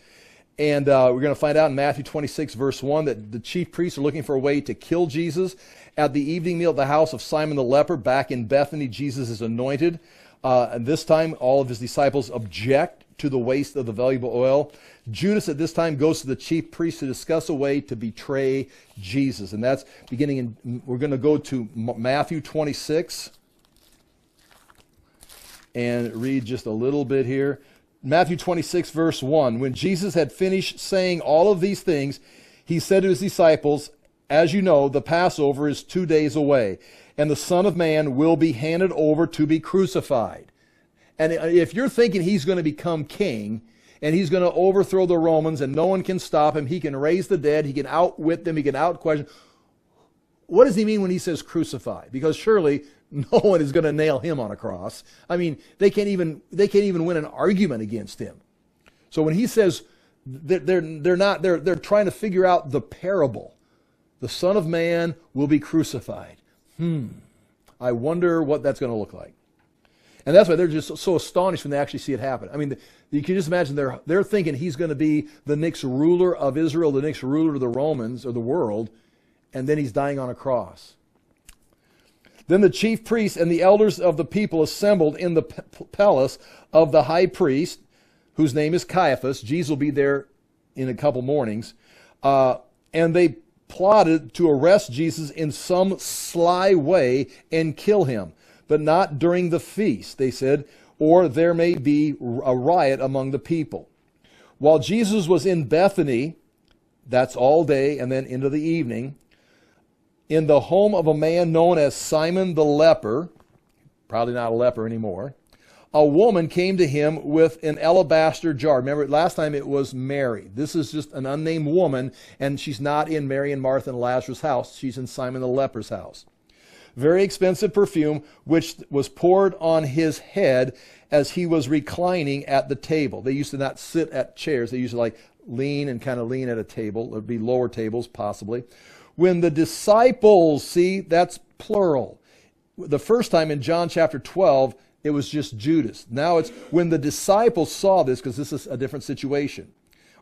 And we're going to find out in Matthew 26, verse 1, that the chief priests are looking for a way to kill Jesus. At the evening meal at the house of Simon the leper, back in Bethany, Jesus is anointed. And this time, all of his disciples object to the waste of the valuable oil. Judas at this time goes to the chief priest to discuss a way to betray Jesus. And that's we're going to go to Matthew 26 and read just a little bit here. Matthew 26, verse 1. When Jesus had finished saying all of these things, he said to his disciples, as you know, the Passover is 2 days away, and the Son of Man will be handed over to be crucified. And if you're thinking he's going to become king, and he's going to overthrow the Romans, and no one can stop him, he can raise the dead, he can outwit them, he can out-question. What does he mean when he says crucify? Because surely no one is going to nail him on a cross. I mean, they can't even win an argument against him. So when he says they're trying to figure out the parable. The Son of Man will be crucified. I wonder what that's going to look like. And that's why they're just so astonished when they actually see it happen. I mean, you can just imagine they're thinking he's going to be the next ruler of Israel, the next ruler of the Romans or the world, and then he's dying on a cross. Then the chief priests and the elders of the people assembled in the palace of the high priest, whose name is Caiaphas. Jesus will be there in a couple mornings. And they plotted to arrest Jesus in some sly way and kill him, but not during the feast, they said, or there may be a riot among the people. While Jesus was in Bethany, that's all day and then into the evening, in the home of a man known as Simon the leper, probably not a leper anymore, a woman came to him with an alabaster jar. Remember, last time it was Mary. This is just an unnamed woman, and she's not in Mary and Martha and Lazarus' house. She's in Simon the leper's house. Very expensive perfume, which was poured on his head as he was reclining at the table. They used to not sit at chairs. They used to lean at a table. There would be lower tables, possibly. When the disciples, see, that's plural. The first time in John chapter 12, it was just Judas. Now it's when the disciples saw this, because this is a different situation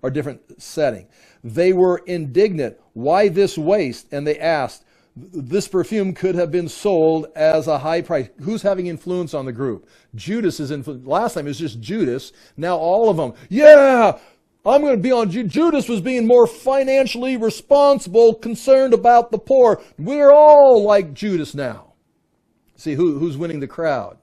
or different setting. They were indignant. Why this waste? And they asked, this perfume could have been sold as a high price. Who's having influence on the group? Judas is influence. Last time it was just Judas. Now all of them. Yeah, I'm going to be on Judas was being more financially responsible, concerned about the poor. We're all like Judas now. See, who's winning the crowd?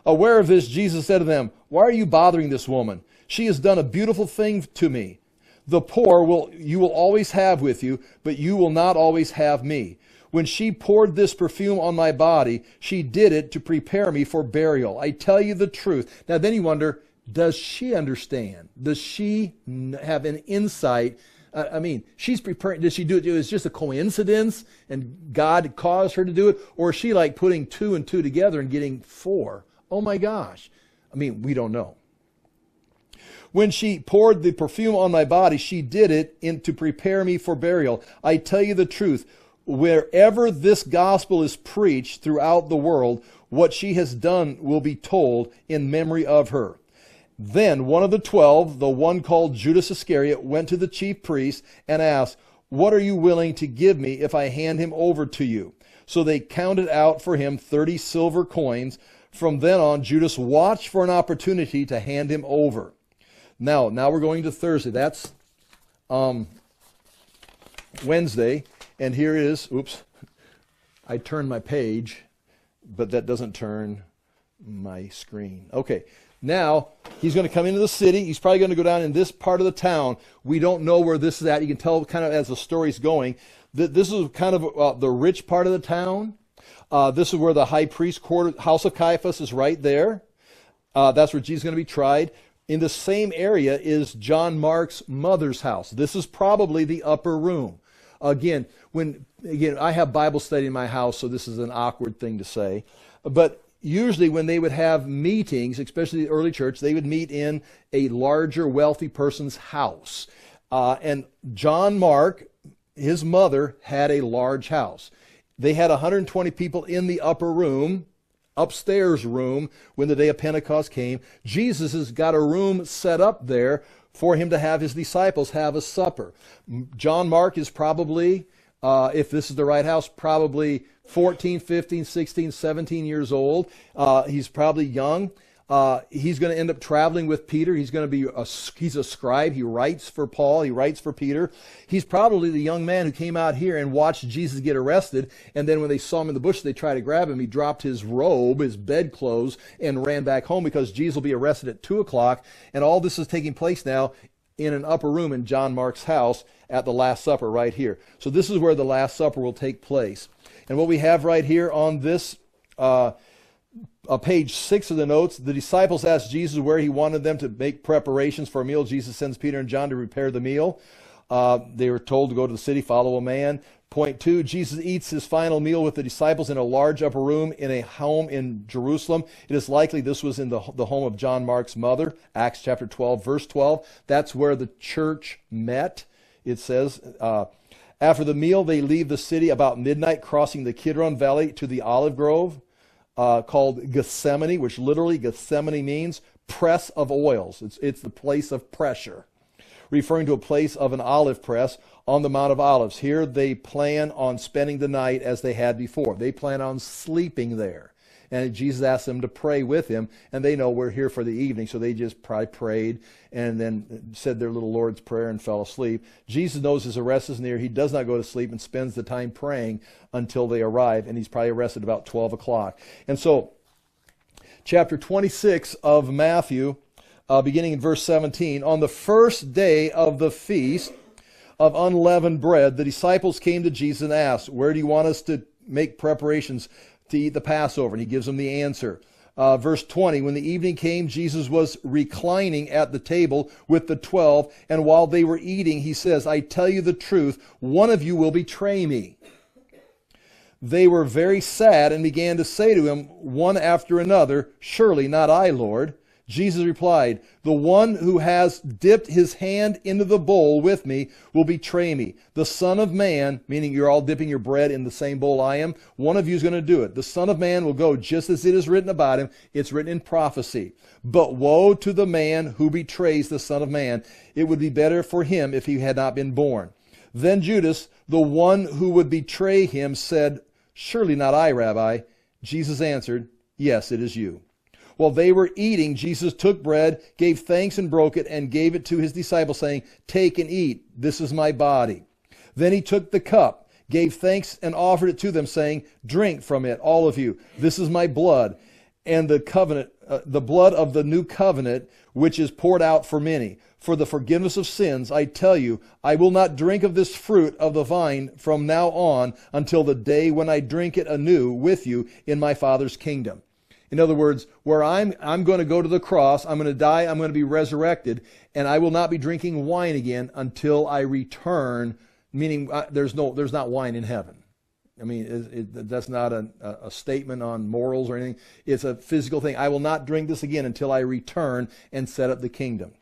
Aware of this, Jesus said to them, why are you bothering this woman? She has done a beautiful thing to me. The poor you will always have with you, but you will not always have me. When she poured this perfume on my body, she did it to prepare me for burial. I tell you the truth. Now then you wonder, does she understand? Does she have an insight? She's preparing. Does she do it? It's just a coincidence and God caused her to do it? Or is she like putting 2 and 2 together and getting 4? Oh my gosh. We don't know. When she poured the perfume on my body, she did it to prepare me for burial. I tell you the truth, wherever this gospel is preached throughout the world, what she has done will be told in memory of her. Then one of the 12, the one called Judas Iscariot, went to the chief priests and asked, what are you willing to give me if I hand him over to you? So they counted out for him 30 silver coins. From then on, Judas watched for an opportunity to hand him over. Now we're going to Thursday. That's Wednesday. And here is, oops, I turned my page, but that doesn't turn my screen. Okay, now he's going to come into the city. He's probably going to go down in this part of the town. We don't know where this is at. You can tell kind of as the story's going. This is kind of the rich part of the town. This is where the high priest quarter, house of Caiaphas is right there. That's where Jesus is going to be tried. In the same area is John Mark's mother's house. This is probably the upper room. Again, I have Bible study in my house, so this is an awkward thing to say. But usually when they would have meetings, especially the early church, they would meet in a larger, wealthy person's house. And John Mark, his mother, had a large house. They had 120 people in the upper room, upstairs room, when the day of Pentecost came. Jesus has got a room set up there for him to have his disciples have a supper. John Mark is probably, if this is the right house, probably 14, 15, 16, 17 years old. He's probably young. He's going to end up traveling with Peter. He's going to be he's a scribe. He writes for Paul. He writes for Peter. He's probably the young man who came out here and watched Jesus get arrested. And then when they saw him in the bush, they tried to grab him. He dropped his robe, his bedclothes, and ran back home because Jesus will be arrested at 2 o'clock. And all this is taking place now in an upper room in John Mark's house at the Last Supper right here. So this is where the Last Supper will take place. And what we have right here on this page 6 of the notes, the disciples asked Jesus where he wanted them to make preparations for a meal. Jesus sends Peter and John to prepare the meal. They were told to go to the city, follow a man. Point 2, Jesus eats his final meal with the disciples in a large upper room in a home in Jerusalem. It is likely this was in the home of John Mark's mother, Acts chapter 12, verse 12. That's where the church met. It says, after the meal, they leave the city about midnight, crossing the Kidron Valley to the olive grove, called Gethsemane, which literally Gethsemane means press of oils. It's the place of pressure, referring to a place of an olive press on the Mount of Olives. Here they plan on spending the night as they had before. They plan on sleeping there. And Jesus asked them to pray with him, and they know we're here for the evening, so they just probably prayed and then said their little Lord's Prayer and fell asleep. Jesus knows his arrest is near. He does not go to sleep and spends the time praying until they arrive, and he's probably arrested about 12 o'clock. And so, chapter 26 of Matthew, beginning in verse 17, on the first day of the feast of unleavened bread, the disciples came to Jesus and asked, where do you want us to make preparations to eat the Passover? And he gives them the answer. Verse 20, when the evening came, Jesus was reclining at the table with the 12, and while they were eating, he says, I tell you the truth, one of you will betray me. They were very sad and began to say to him, one after another, surely not I, Lord. Jesus replied, the one who has dipped his hand into the bowl with me will betray me. The Son of Man, meaning you're all dipping your bread in the same bowl I am, one of you is going to do it. The Son of Man will go just as it is written about him. It's written in prophecy. But woe to the man who betrays the Son of Man. It would be better for him if he had not been born. Then Judas, the one who would betray him, said, surely not I, Rabbi. Jesus answered, yes, it is you. While they were eating, Jesus took bread, gave thanks and broke it, and gave it to his disciples, saying, take and eat. This is my body. Then he took the cup, gave thanks, and offered it to them, saying, drink from it, all of you. This is my blood, and the blood of the new covenant, which is poured out for many. For the forgiveness of sins, I tell you, I will not drink of this fruit of the vine from now on until the day when I drink it anew with you in my Father's kingdom. In other words, where I'm going to go to the cross, I'm going to die, I'm going to be resurrected, and I will not be drinking wine again until I return, meaning there's not wine in heaven. I mean, that's not a statement on morals or anything. It's a physical thing. I will not drink this again until I return and set up the kingdom.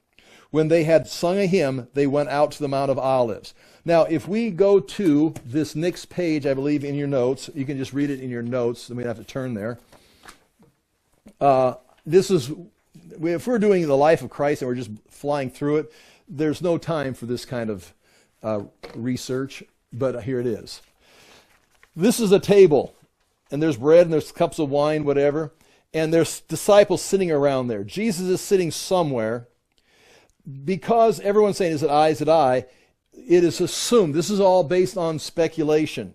When they had sung a hymn, they went out to the Mount of Olives. Now, if we go to this next page, I believe in your notes, you can just read it in your notes. We don't have to turn there. If we're doing the life of Christ and we're just flying through it, there's no time for this kind of research, but here it is. This is a table, and there's bread and there's cups of wine, whatever, and there's disciples sitting around there. Jesus is sitting somewhere. Because everyone's saying, is it I, is it I? It is assumed. This is all based on speculation.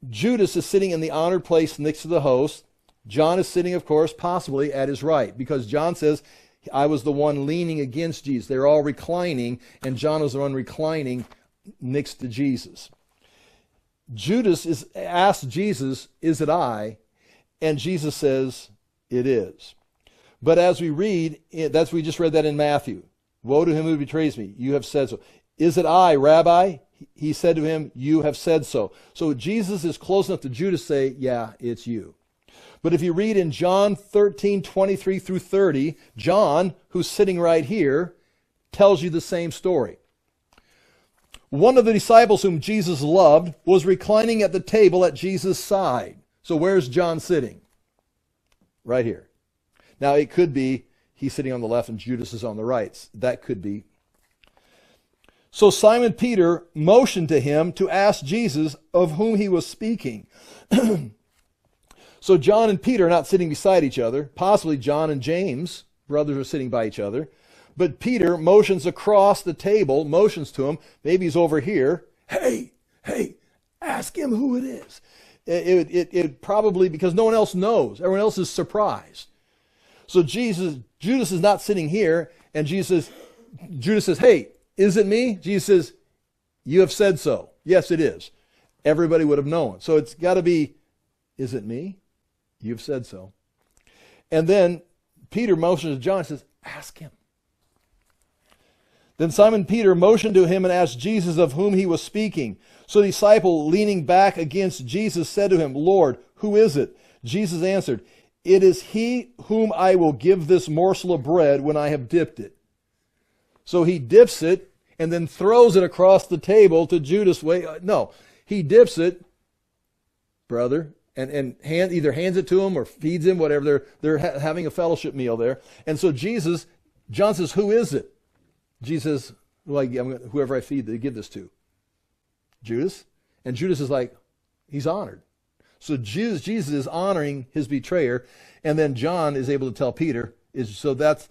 Judas is sitting in the honored place next to the host. John is sitting, of course, possibly at his right, because John says, I was the one leaning against Jesus. They're all reclining, and John is the one reclining next to Jesus. Judas asked Jesus, is it I? And Jesus says, it is. But as we read, we just read that in Matthew. Woe to him who betrays me. You have said so. Is it I, Rabbi? He said to him, you have said so. So Jesus is close enough to Judas to say, yeah, it's you. But if you read in John 13:23 through 30, John, who's sitting right here, tells you the same story. One of the disciples whom Jesus loved was reclining at the table at Jesus' side. So where's John sitting? Right here. Now it could be he's sitting on the left and Judas is on the right. That could be. So Simon Peter motioned to him to ask Jesus of whom he was speaking. So John and Peter are not sitting beside each other. Possibly John and James, brothers, are sitting by each other. But Peter motions across the table, motions to him. Maybe he's over here. Hey, ask him who it is. It probably, because no one else knows. Everyone else is surprised. So Judas is not sitting here, and Judas says, hey, is it me? Jesus says, you have said so. Yes, it is. Everybody would have known. So it's got to be, is it me? You've said so. And then Peter motions to John and says, ask him. Then Simon Peter motioned to him and asked Jesus of whom he was speaking. So the disciple, leaning back against Jesus, said to him, Lord, who is it? Jesus answered, it is he whom I will give this morsel of bread when I have dipped it. So he dips it and then throws it across the table to Judas. No, he dips it, brother, and either hands it to him or feeds him, whatever. They're having a fellowship meal there. And so John says, who is it? Jesus, whoever I feed, they give this to. Judas. And Judas is like, he's honored. So Jesus is honoring his betrayer, and then John is able to tell Peter. That's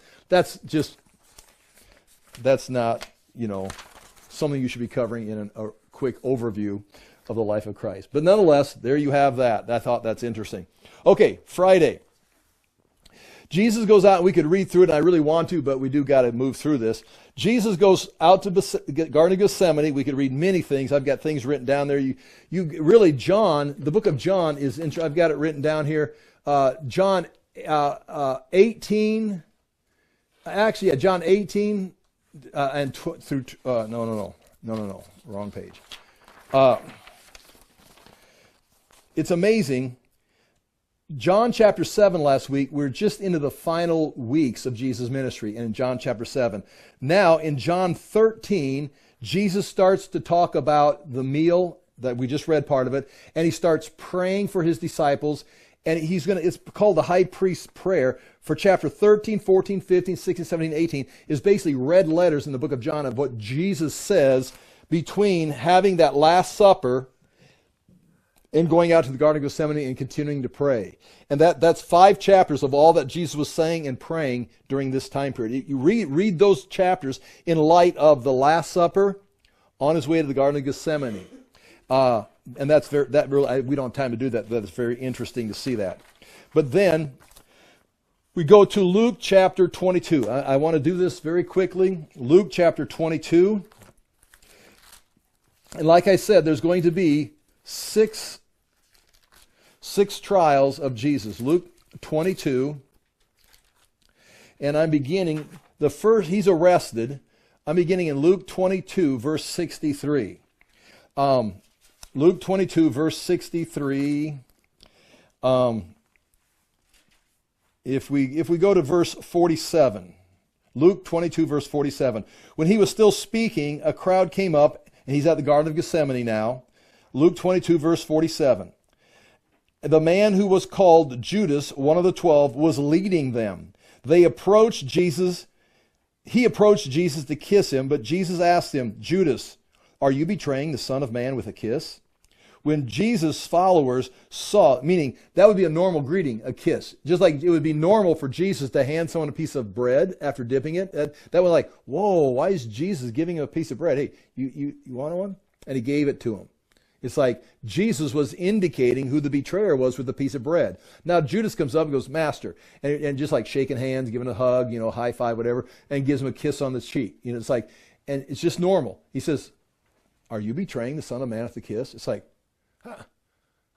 not, something you should be covering in a quick overview of the life of Christ. But nonetheless, there you have that. I thought that's interesting. Okay, Friday. Jesus goes out, and we could read through it, and I really want to, but we do got to move through this. Jesus goes out to the Garden of Gethsemane. We could read many things. I've got things written down there. John, the book of John is, I've got it written down here. John 18, John 18 no, wrong page. It's amazing. John chapter 7 last week, we're just into the final weeks of Jesus' ministry, and in John chapter 7. Now, in John 13, Jesus starts to talk about the meal that we just read part of it, and he starts praying for his disciples, and it's called the high priest's prayer. For chapter 13, 14, 15, 16, 17, 18 is basically red letters in the book of John of what Jesus says between having that Last Supper and going out to the Garden of Gethsemane and continuing to pray. And that's 5 chapters of all that Jesus was saying and praying during this time period. You read those chapters in light of the Last Supper on his way to the Garden of Gethsemane. And we don't have time to do that. That is very interesting to see that. But then we go to Luke chapter 22. I want to do this very quickly. Luke chapter 22. And like I said, there's going to be six trials of Jesus. Luke 22. And I'm beginning, the first, he's arrested. I'm beginning in Luke 22, verse 63. Luke 22, verse 63. If we go to verse 47. Luke 22, verse 47. When he was still speaking, a crowd came up, and he's at the Garden of Gethsemane now. Luke 22, verse 47. The man who was called Judas, one of the 12, was leading them. He approached Jesus to kiss him, but Jesus asked him, Judas, are you betraying the Son of Man with a kiss? When Jesus' followers saw, meaning that would be a normal greeting, a kiss. Just like it would be normal for Jesus to hand someone a piece of bread after dipping it. That was like, whoa, why is Jesus giving him a piece of bread? Hey, you want one? And he gave it to him. It's like Jesus was indicating who the betrayer was with a piece of bread. Now Judas comes up and goes, Master, and just like shaking hands, giving a hug, high five, whatever, and gives him a kiss on the cheek. It's like, and it's just normal. He says, are you betraying the Son of Man with a kiss? It's like,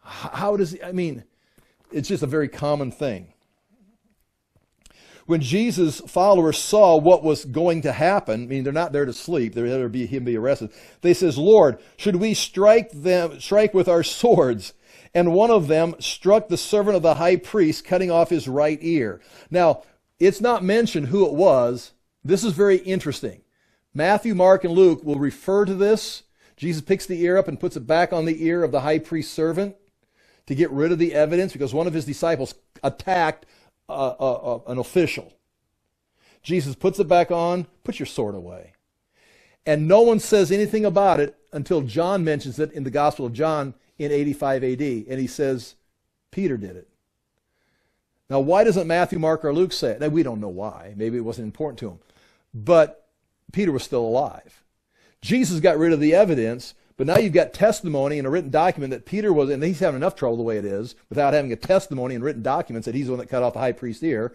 how does he, it's just a very common thing. When Jesus' followers saw what was going to happen, they're not there to sleep, they're there to be arrested. They says, Lord, should we strike with our swords? And one of them struck the servant of the high priest, cutting off his right ear. Now, it's not mentioned who it was. This is very interesting. Matthew, Mark, and Luke will refer to this. Jesus picks the ear up and puts it back on the ear of the high priest's servant to get rid of the evidence because one of his disciples attacked an official. Jesus puts it back on, put your sword away. And no one says anything about it until John mentions it in the Gospel of John in 85 AD. And he says, Peter did it. Now, why doesn't Matthew, Mark, or Luke say it? Now, we don't know why. Maybe it wasn't important to him. But Peter was still alive. Jesus got rid of the evidence, but now you've got testimony and a written document that Peter was, and he's having enough trouble the way it is, without having a testimony and written documents that he's the one that cut off the high priest's ear.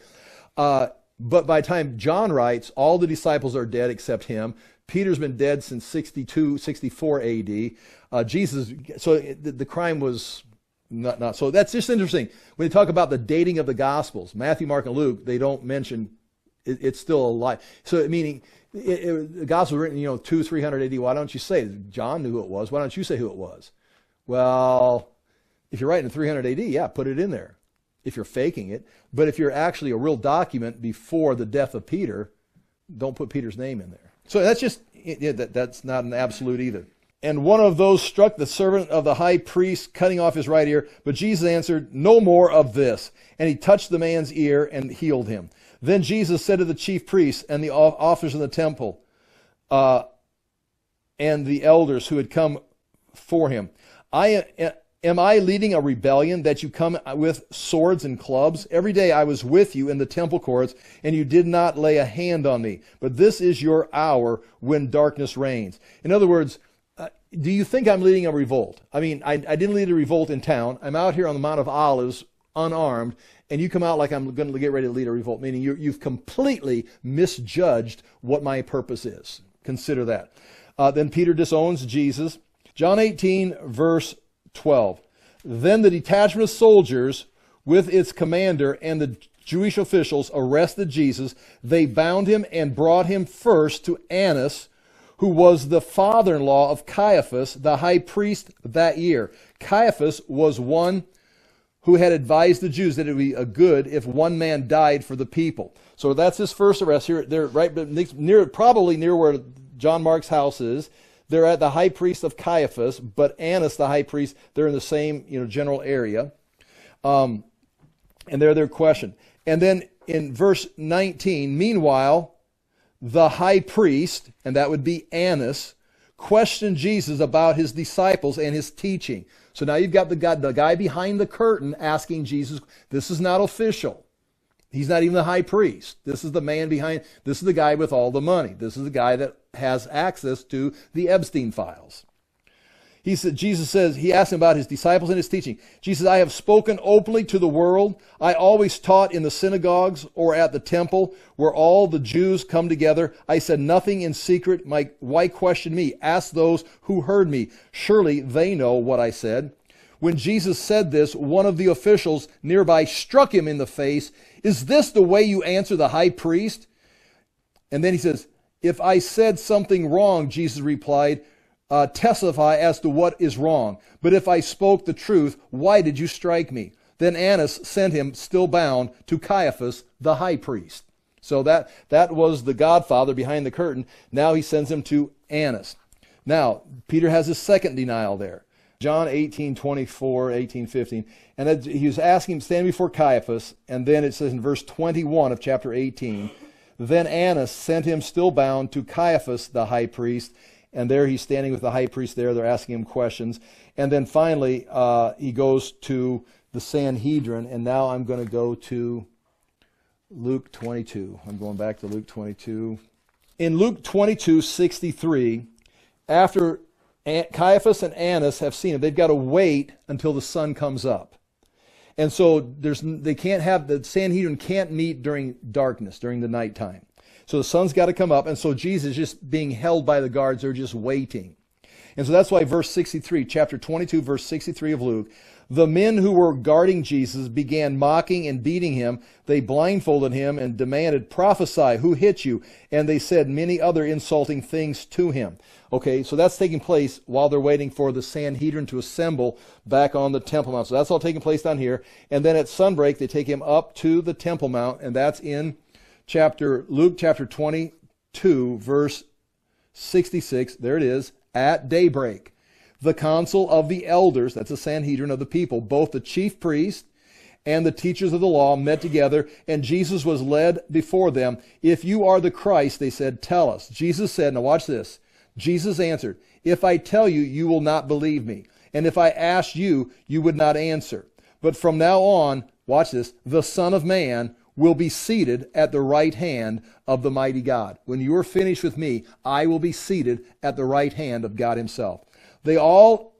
But by the time John writes, all the disciples are dead except him. Peter's been dead since 64 AD. Jesus, so the crime was not. So that's just interesting. When you talk about the dating of the Gospels, Matthew, Mark, and Luke, they don't mention it's still alive. So meaning the Gospel was written, 300 AD. Why don't you say John knew who it was? Why don't you say who it was? Well, if you're writing in 300 AD, yeah, put it in there. If you're faking it, but if you're actually a real document before the death of Peter, don't put Peter's name in there. So that's just that's not an absolute either. And one of those struck the servant of the high priest, cutting off his right ear. But Jesus answered, "No more of this." And he touched the man's ear and healed him. Then Jesus said to the chief priests and the officers in the temple and the elders who had come for him, Am I leading a rebellion that you come with swords and clubs? Every day I was with you in the temple courts, and you did not lay a hand on me. But this is your hour when darkness reigns. In other words, do you think I'm leading a revolt? I mean, I didn't lead a revolt in town. I'm out here on the Mount of Olives, unarmed, and you come out like I'm going to get ready to lead a revolt, meaning you've completely misjudged what my purpose is. Consider that. Then Peter disowns Jesus. John 18, verse 12. Then the detachment of soldiers with its commander and the Jewish officials arrested Jesus. They bound him and brought him first to Annas, who was the father-in-law of Caiaphas, the high priest that year. Caiaphas was one who had advised the Jews that it would be a good if one man died for the people. So that's his first arrest here. They're right probably near where John Mark's house is. They're at the high priest of Caiaphas, but Annas, the high priest, they're in the same general area. And they're questioned. And then in verse 19, meanwhile, the high priest, and that would be Annas, questioned Jesus about his disciples and his teaching. So now you've got the guy behind the curtain asking Jesus. This is not official. He's not even the high priest. This is the man behind. This is the guy with all the money. This is the guy that has access to the Epstein files. He asked him about his disciples and his teaching. Jesus said, I have spoken openly to the world. I always taught in the synagogues or at the temple where all the Jews come together. I said nothing in secret. Why question me? Ask those who heard me. Surely they know what I said. When Jesus said this, one of the officials nearby struck him in the face. Is this the way you answer the high priest? And then he says, if I said something wrong, Jesus replied, testify as to what is wrong. But if I spoke the truth, why did you strike me? Then Annas sent him, still bound, to Caiaphas, the high priest. So that was the godfather behind the curtain. Now he sends him to Annas. Now, Peter has his second denial there. John 18:24, 18:15. And he was asking him, standing before Caiaphas, and then it says in verse 21 of chapter 18, then Annas sent him still bound to Caiaphas, the high priest, and there he's standing with the high priest there. They're asking him questions. And then finally, he goes to the Sanhedrin, and now I'm going to go to Luke 22. I'm going back to Luke 22. In Luke 22:63, after Caiaphas and Annas have seen him, they've got to wait until the sun comes up. And so the Sanhedrin can't meet during darkness, during the nighttime. So the sun's got to come up, and so Jesus is just being held by the guards. They're just waiting. And so that's why verse 63, chapter 22, verse 63 of Luke, the men who were guarding Jesus began mocking and beating him. They blindfolded him and demanded, prophesy, who hit you? And they said many other insulting things to him. Okay, so that's taking place while they're waiting for the Sanhedrin to assemble back on the Temple Mount. So that's all taking place down here. And then at sunbreak, they take him up to the Temple Mount, and that's in Luke chapter 22, verse 66. There it is, at daybreak. The council of the elders, that's the Sanhedrin of the people, both the chief priest and the teachers of the law met together, and Jesus was led before them. If you are the Christ, they said, tell us. Jesus said, now watch this. Jesus answered, if I tell you, you will not believe me. And if I asked you, you would not answer. But from now on, watch this, the Son of Man will be seated at the right hand of the mighty God. When you are finished with me, I will be seated at the right hand of God himself. They all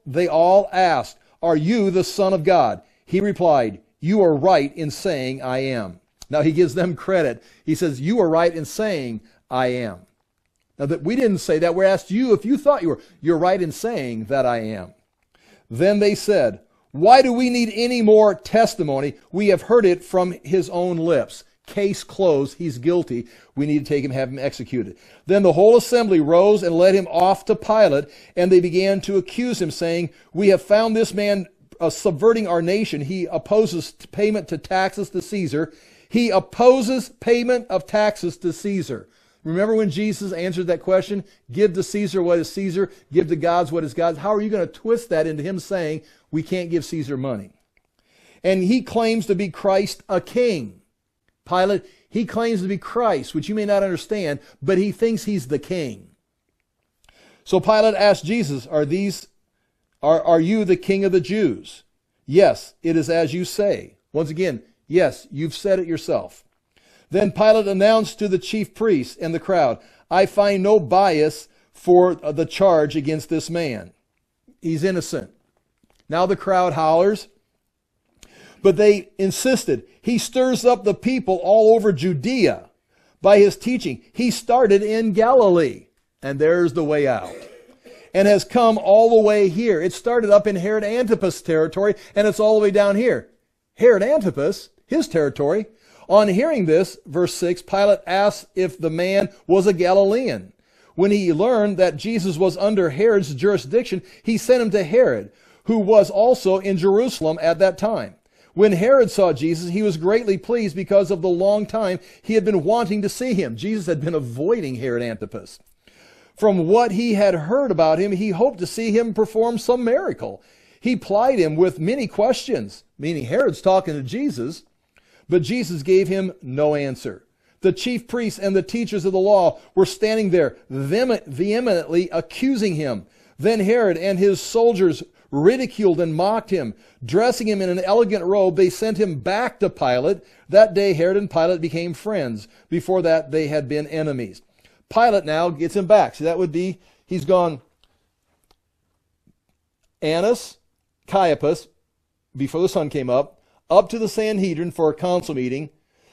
asked, are you the Son of God? He replied, you are right in saying I am. Now he gives them credit. He says, you are right in saying I am. Now that we didn't say that, we asked you if you thought you were. You're right in saying that I am. Then they said, why do we need any more testimony? We have heard it from his own lips. Case closed. He's guilty. We need to take him, have him executed. Then the whole assembly rose and led him off to Pilate, and they began to accuse him, saying, we have found this man subverting our nation. He opposes payment to taxes to Caesar. He opposes payment of taxes to Caesar. Remember when Jesus answered that question? Give to Caesar what is Caesar, give to God's what is God's. How are you going to twist that into him saying, we can't give Caesar money? And he claims to be Christ a king. Pilate, he claims to be Christ, which you may not understand, but he thinks he's the king. So Pilate asked Jesus, are you the king of the Jews? Yes, it is as you say. Once again, yes, you've said it yourself. Then Pilate announced to the chief priests and the crowd, I find no bias for the charge against this man. He's innocent. Now the crowd hollers, but they insisted. He stirs up the people all over Judea by his teaching. He started in Galilee, and there's the way out, and has come all the way here. It started up in Herod Antipas' territory, and it's all the way down here. Herod Antipas, his territory. On hearing this, verse 6, Pilate asked if the man was a Galilean. When he learned that Jesus was under Herod's jurisdiction, he sent him to Herod, who was also in Jerusalem at that time. When Herod saw Jesus, he was greatly pleased because of the long time he had been wanting to see him. Jesus had been avoiding Herod Antipas. From what he had heard about him, he hoped to see him perform some miracle. He plied him with many questions, meaning Herod's talking to Jesus. But Jesus gave him no answer. The chief priests and the teachers of the law were standing there vehemently accusing him. Then Herod and his soldiers ridiculed and mocked him. Dressing him in an elegant robe, they sent him back to Pilate. That day Herod and Pilate became friends. Before that, they had been enemies. Pilate now gets him back. So that would be, he's gone Annas, Caiaphas, before the sun came up to the Sanhedrin for a council meeting,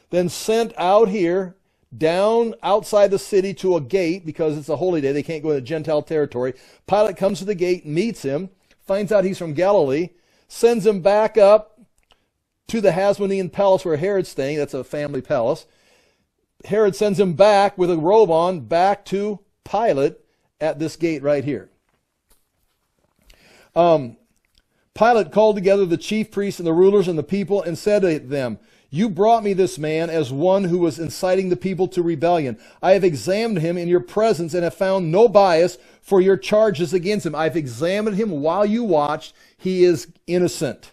then sent out here, down outside the city to a gate, because it's a holy day, they can't go into Gentile territory. Pilate comes to the gate, meets him, finds out he's from Galilee, sends him back up to the Hasmonean palace where Herod's staying. That's a family palace. Herod sends him back with a robe on, back to Pilate at this gate right here. Pilate called together the chief priests and the rulers and the people and said to them, you brought me this man as one who was inciting the people to rebellion. I have examined him in your presence and have found no bias for your charges against him. I've examined him while you watched. He is innocent.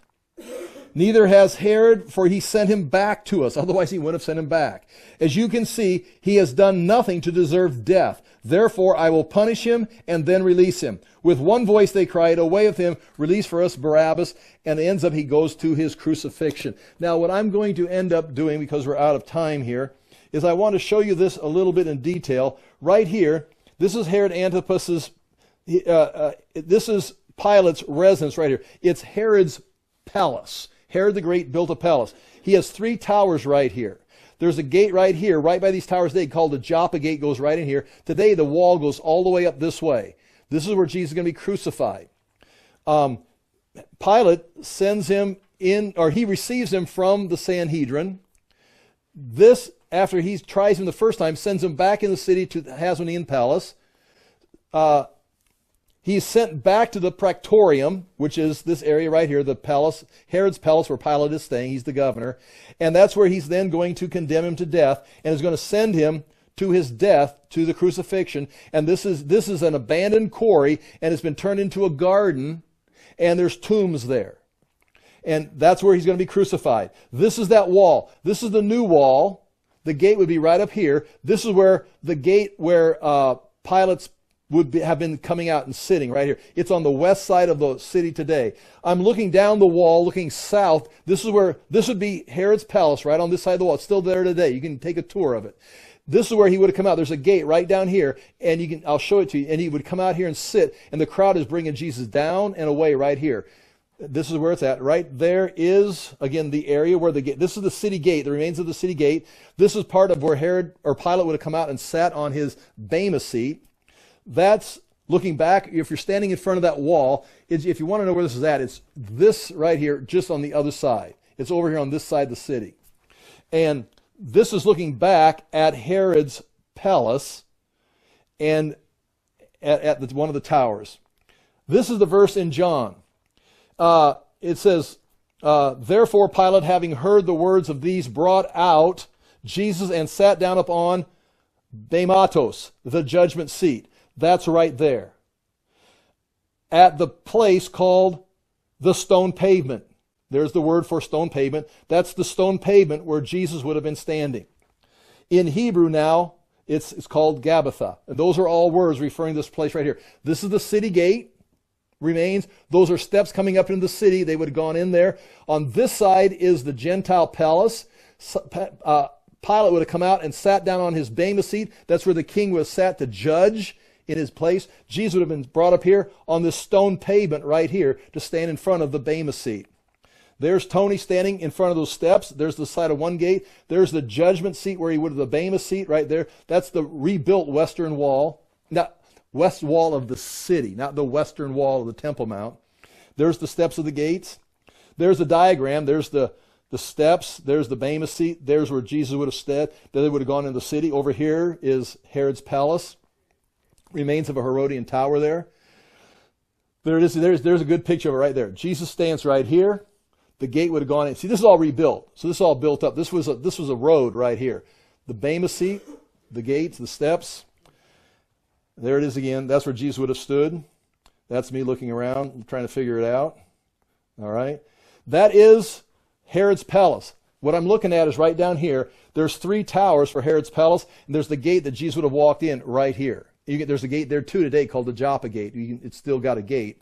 Neither has Herod, for he sent him back to us. Otherwise he would have sent him back. As you can see, he has done nothing to deserve death. Therefore I will punish him and then release him. With one voice they cried, away with him, release for us Barabbas. And it ends up he goes to his crucifixion. Now what I'm going to end up doing, because we're out of time here, is I want to show you this a little bit in detail. Right here, this is Herod Antipas's, this is Pilate's residence right here. It's Herod's palace. Herod the Great built a palace. He has 3 towers right here. There's a gate right here, right by these towers today, called the Joppa Gate, goes right in here. Today, the wall goes all the way up this way. This is where Jesus is going to be crucified. Pilate sends him in, or he receives him from the Sanhedrin. This, after he tries him the first time, sends him back in the city to the Hasmonean palace. He's sent back to the Praetorium, which is this area right here, the palace, Herod's palace where Pilate is staying. He's the governor. And that's where he's then going to condemn him to death and is going to send him to his death, to the crucifixion. And this is an abandoned quarry, and it's been turned into a garden, and there's tombs there. And that's where he's going to be crucified. This is that wall. This is the new wall. The gate would be right up here. This is where the gate where Pilate's have been coming out and sitting right here. It's on the west side of the city today. I'm looking down the wall, looking south. This would be Herod's palace right on this side of the wall. It's still there today. You can take a tour of it. This is where he would have come out. There's a gate right down here, and I'll show it to you. And he would come out here and sit, and the crowd is bringing Jesus down and away right here. This is where it's at. Right there is, again, the area where the gate. This is the city gate, the remains of the city gate. This is part of where Herod or Pilate would have come out and sat on his bema seat. That's looking back. If you're standing in front of that wall, if you want to know where this is at, it's this right here, just on the other side. It's over here on this side of the city. And this is looking back at Herod's palace and at one of the towers. This is the verse in John. It says, therefore Pilate, having heard the words of these, brought out Jesus and sat down upon Bematos, the judgment seat. That's right there. At the place called the stone pavement. There's the word for stone pavement. That's the stone pavement where Jesus would have been standing. In Hebrew now, it's called Gabbatha. And those are all words referring to this place right here. This is the city gate. Remains. Those are steps coming up into the city. They would have gone in there. On this side is the Gentile palace. Pilate would have come out and sat down on his bema seat. That's where the king was sat to judge in his place. Jesus would have been brought up here on this stone pavement right here to stand in front of the bema seat. There's Tony standing in front of those steps. There's the side of one gate. There's the judgment seat where he would have the bema seat right there. That's the rebuilt western wall. Now, west wall of the city, not the western wall of the Temple Mount. There's the steps of the gates. There's the diagram. There's the steps. There's the bema seat. There's where Jesus would have stood. Then they would have gone into the city. Over here is Herod's palace. Remains of a Herodian tower there. There it is. There's a good picture of it right there. Jesus stands right here. The gate would have gone in. See, this is all rebuilt. So this is all built up. This was a road right here. The bema seat, the gates, the steps. There it is again. That's where Jesus would have stood. That's me looking around, trying to figure it out. All right. That is Herod's palace. What I'm looking at is right down here. There's 3 towers for Herod's palace, and there's the gate that Jesus would have walked in right here. There's a gate there too today called the Joppa Gate. It's still got a gate.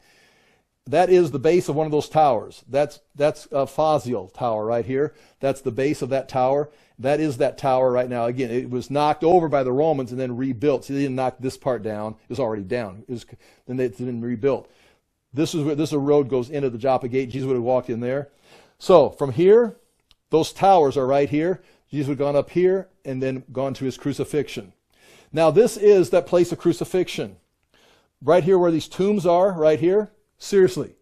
That is the base of one of those towers. That's a Phaziel tower right here. That's the base of that tower. That is that tower right now. Again, it was knocked over by the Romans and then rebuilt. See, they didn't knock this part down. It was already down. Then it's been rebuilt. This is where this road goes into the Joppa Gate. Jesus would have walked in there. So from here, those towers are right here. Jesus would have gone up here and then gone to his crucifixion. Now this is that place of crucifixion. Right here where these tombs are, right here. Seriously.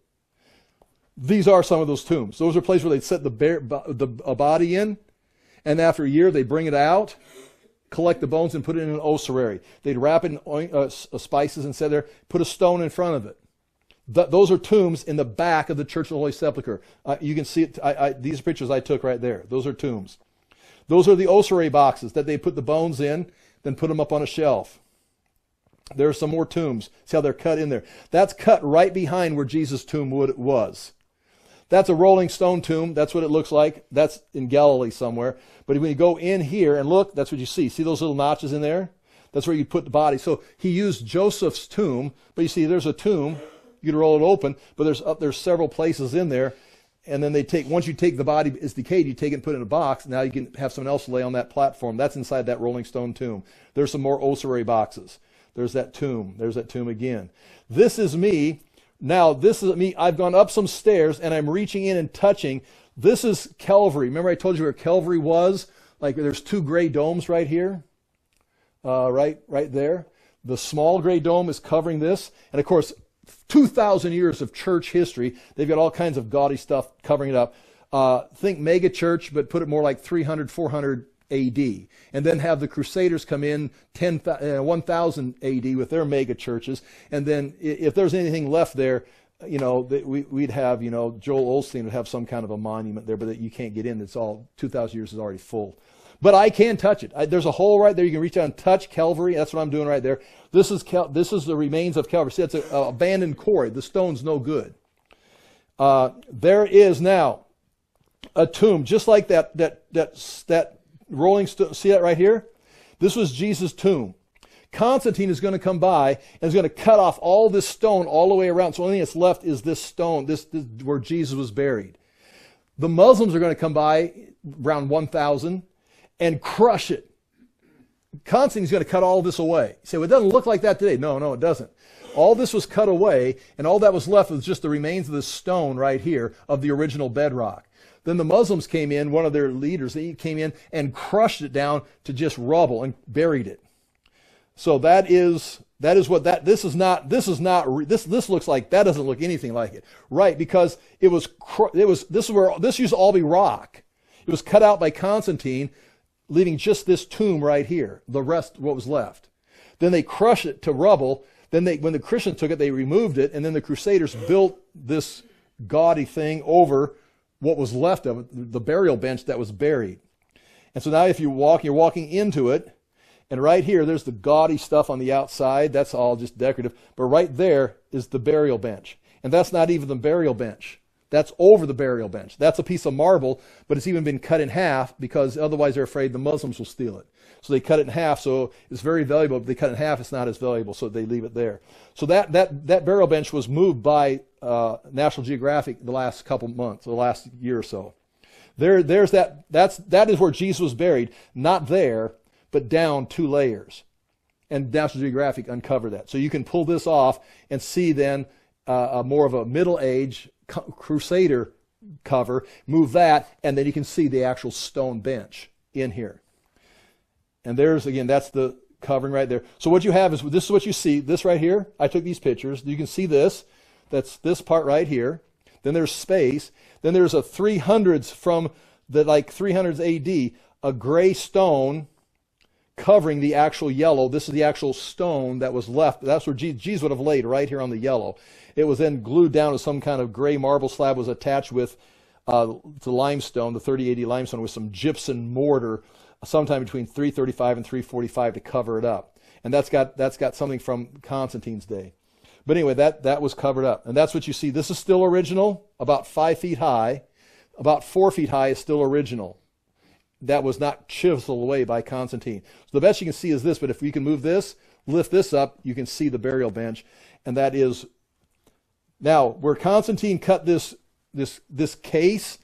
These are some of those tombs. Those are places where they'd set a body in, and after a year they'd bring it out, collect the bones, and put it in an ossuary. They'd wrap it in spices and set there, put a stone in front of it. Those are tombs in the back of the Church of the Holy Sepulchre. You can see it. These pictures I took right there. Those are tombs. Those are the ossuary boxes that they put the bones in, then put them up on a shelf. There are some more tombs. See how they're cut in there. That's cut right behind where Jesus' tomb was. That's a rolling stone tomb. That's what it looks like. That's in Galilee somewhere. But when you go in here and look, that's what you see. See those little notches in there? That's where you put the body. So he used Joseph's tomb, but you see there's a tomb. You can roll it open, but there's several places in there. And then once you take the body is decayed, you take it and put it in a box. Now you can have someone else lay on that platform. That's inside that rolling stone tomb. There's some more ossuary boxes. There's that tomb. There's that tomb again. This is me. Now, this is me. I've gone up some stairs, and I'm reaching in and touching. This is Calvary. Remember I told you where Calvary was? Like there's 2 gray domes right here. Right there. The small gray dome is covering this. And, of course, 2,000 years of church history. They've got all kinds of gaudy stuff covering it up. Think mega church, but put it more like 300, 400 A.D. And then have the Crusaders come in 1000 A.D. with their mega churches. And then if there's anything left there, we'd have, Joel Osteen would have some kind of a monument there, but you can't get in. It's all 2,000 years is already full. But I can touch it. There's a hole right there. You can reach out and touch Calvary. That's what I'm doing right there. This is the remains of Calvary. See, it's an abandoned quarry. The stone's no good. There is now a tomb, just like that rolling stone. See that right here? This was Jesus' tomb. Constantine is going to come by and is going to cut off all this stone all the way around. So the only thing that's left is this stone, this where Jesus was buried. The Muslims are going to come by around 1000 and crush it. Constantine's going to cut all this away. You say, well, it doesn't look like that today. No, it doesn't. All this was cut away, and all that was left was just the remains of this stone right here of the original bedrock. Then the Muslims came in, one of their leaders, they came in and crushed it down to just rubble and buried it. So this looks like, that doesn't look anything like it. Right, because this used to all be rock. It was cut out by Constantine, leaving just this tomb right here, the rest, what was left. Then they crushed it to rubble. Then when the Christians took it, they removed it, and then the Crusaders built this gaudy thing over what was left of it, the burial bench that was buried. And so now if you walk, you're walking into it, and right here, there's the gaudy stuff on the outside. That's all just decorative. But right there is the burial bench. And that's not even the burial bench. That's over the burial bench. That's a piece of marble, but it's even been cut in half because otherwise they're afraid the Muslims will steal it. So they cut it in half, so it's very valuable. If they cut it in half, it's not as valuable, so they leave it there. So that burial bench was moved by National Geographic the last couple months, the last year or so. There's that is where Jesus was buried, not there, but down 2 layers. And National Geographic uncovered that. So you can pull this off and see then more of a Middle Age Crusader cover, move that, and then you can see the actual stone bench in here. And there's, again, that's the covering right there. So what you have is, this is what you see, this right here. I took these pictures. You can see this. That's this part right here. Then there's space. Then there's a 300s from the 300s AD, a gray stone covering the actual yellow. This is the actual stone that was left. That's where Jesus would have laid, right here on the yellow. It was then glued down to some kind of gray marble slab, was attached with the limestone, the 3080 limestone, with some gypsum mortar, sometime between 335 and 345 to cover it up. And that's got something from Constantine's day. But anyway, that was covered up. And that's what you see. This is still original, about 5 feet high. About 4 feet high is still original. That was not chiseled away by Constantine. So the best you can see is this, but if you can move this, lift this up, you can see the burial bench. And that is, now, where Constantine cut this case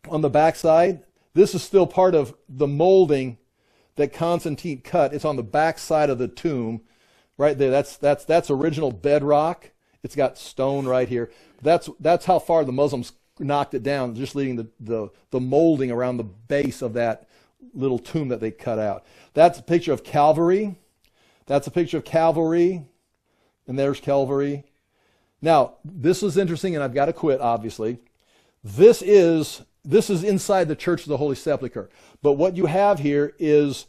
on the backside, this is still part of the molding that Constantine cut. It's on the backside of the tomb, right there. That's original bedrock. It's got stone right here. That's how far the Muslims knocked it down, just leaving the molding around the base of that little tomb that they cut out. That's a picture of Calvary. That's a picture of Calvary. And there's Calvary. Now, this is interesting, and I've got to quit, obviously. This is inside the Church of the Holy Sepulchre. But what you have here is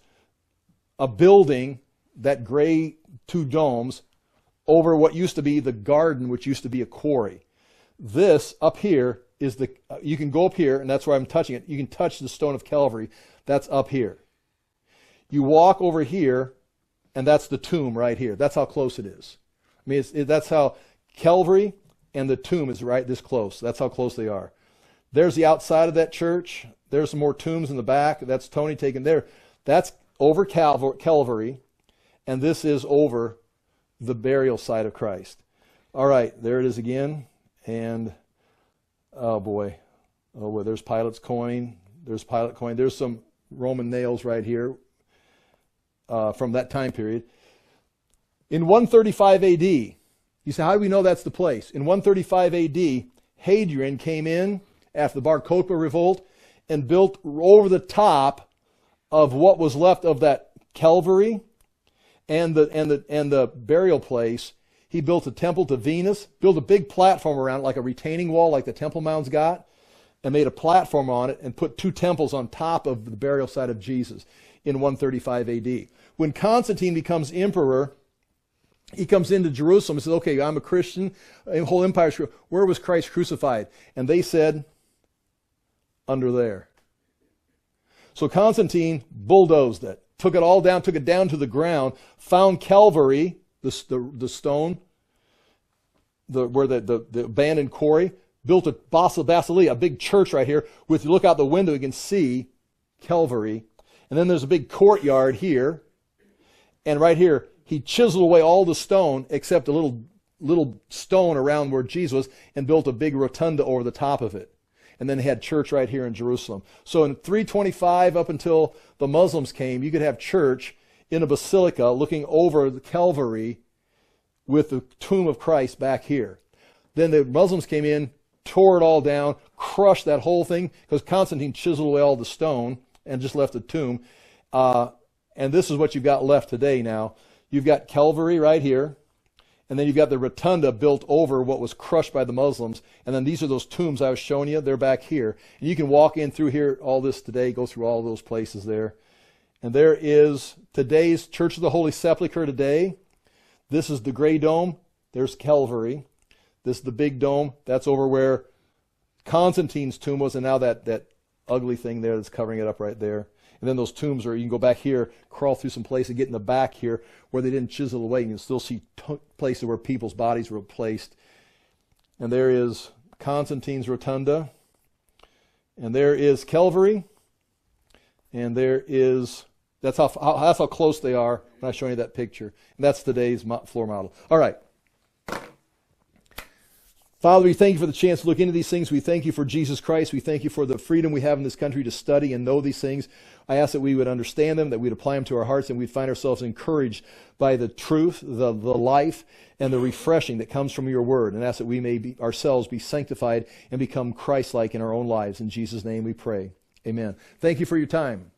a building, that gray 2 domes, over what used to be the garden, which used to be a quarry. This up here is you can go up here, and that's where I'm touching it. You can touch the stone of Calvary. That's up here. You walk over here, and that's the tomb right here. That's how close it is. I mean, that's how Calvary and the tomb is right this close. That's how close they are. There's the outside of that church. There's some more tombs in the back. That's Tony taken there. That's over Calvary, and this is over the burial site of Christ. All right, there it is again. And, oh boy, there's Pilate's coin. There's Pilate coin. There's some Roman nails right here from that time period. In 135 AD, you say, how do we know that's the place? In 135 AD, Hadrian came in after the Bar Kokhba revolt and built over the top of what was left of that Calvary and the burial place. He built a temple to Venus, built a big platform around it, like a retaining wall, like the Temple Mound's got, and made a platform on it and put 2 temples on top of the burial site of Jesus in 135 AD. When Constantine becomes emperor, he comes into Jerusalem and says, okay, I'm a Christian, the whole empire is true. Where was Christ crucified? And they said, under there. So Constantine bulldozed it, took it all down, took it down to the ground, found Calvary, the stone, where the abandoned quarry, built a basileia, a big church right here. With you look out the window, you can see Calvary. And then there's a big courtyard here. And right here, he chiseled away all the stone except a little stone around where Jesus was and built a big rotunda over the top of it. And then they had church right here in Jerusalem. So in 325 up until the Muslims came, you could have church in a basilica looking over the Calvary with the tomb of Christ back here. Then the Muslims came in, tore it all down, crushed that whole thing, because Constantine chiseled away all the stone and just left the tomb. And this is what you've got left today now. You've got Calvary right here, and then you've got the rotunda built over what was crushed by the Muslims. And then these are those tombs I was showing you. They're back here. And you can walk in through here, all this today, go through all those places there. And there is today's Church of the Holy Sepulchre today. This is the gray dome. There's Calvary. This is the big dome. That's over where Constantine's tomb was, and now that ugly thing there that's covering it up right there. And then those tombs are, you can go back here, crawl through some place and get in the back here where they didn't chisel away. You can still see places where people's bodies were placed. And there is Constantine's Rotunda. And there is Calvary. And there is, that's how close they are when I show you that picture. And that's today's floor model. All right. Father, we thank you for the chance to look into these things. We thank you for Jesus Christ. We thank you for the freedom we have in this country to study and know these things. I ask that we would understand them, that we'd apply them to our hearts, and we'd find ourselves encouraged by the truth, the life, and the refreshing that comes from your word. And ask that we may ourselves be sanctified and become Christ-like in our own lives. In Jesus' name we pray. Amen. Thank you for your time.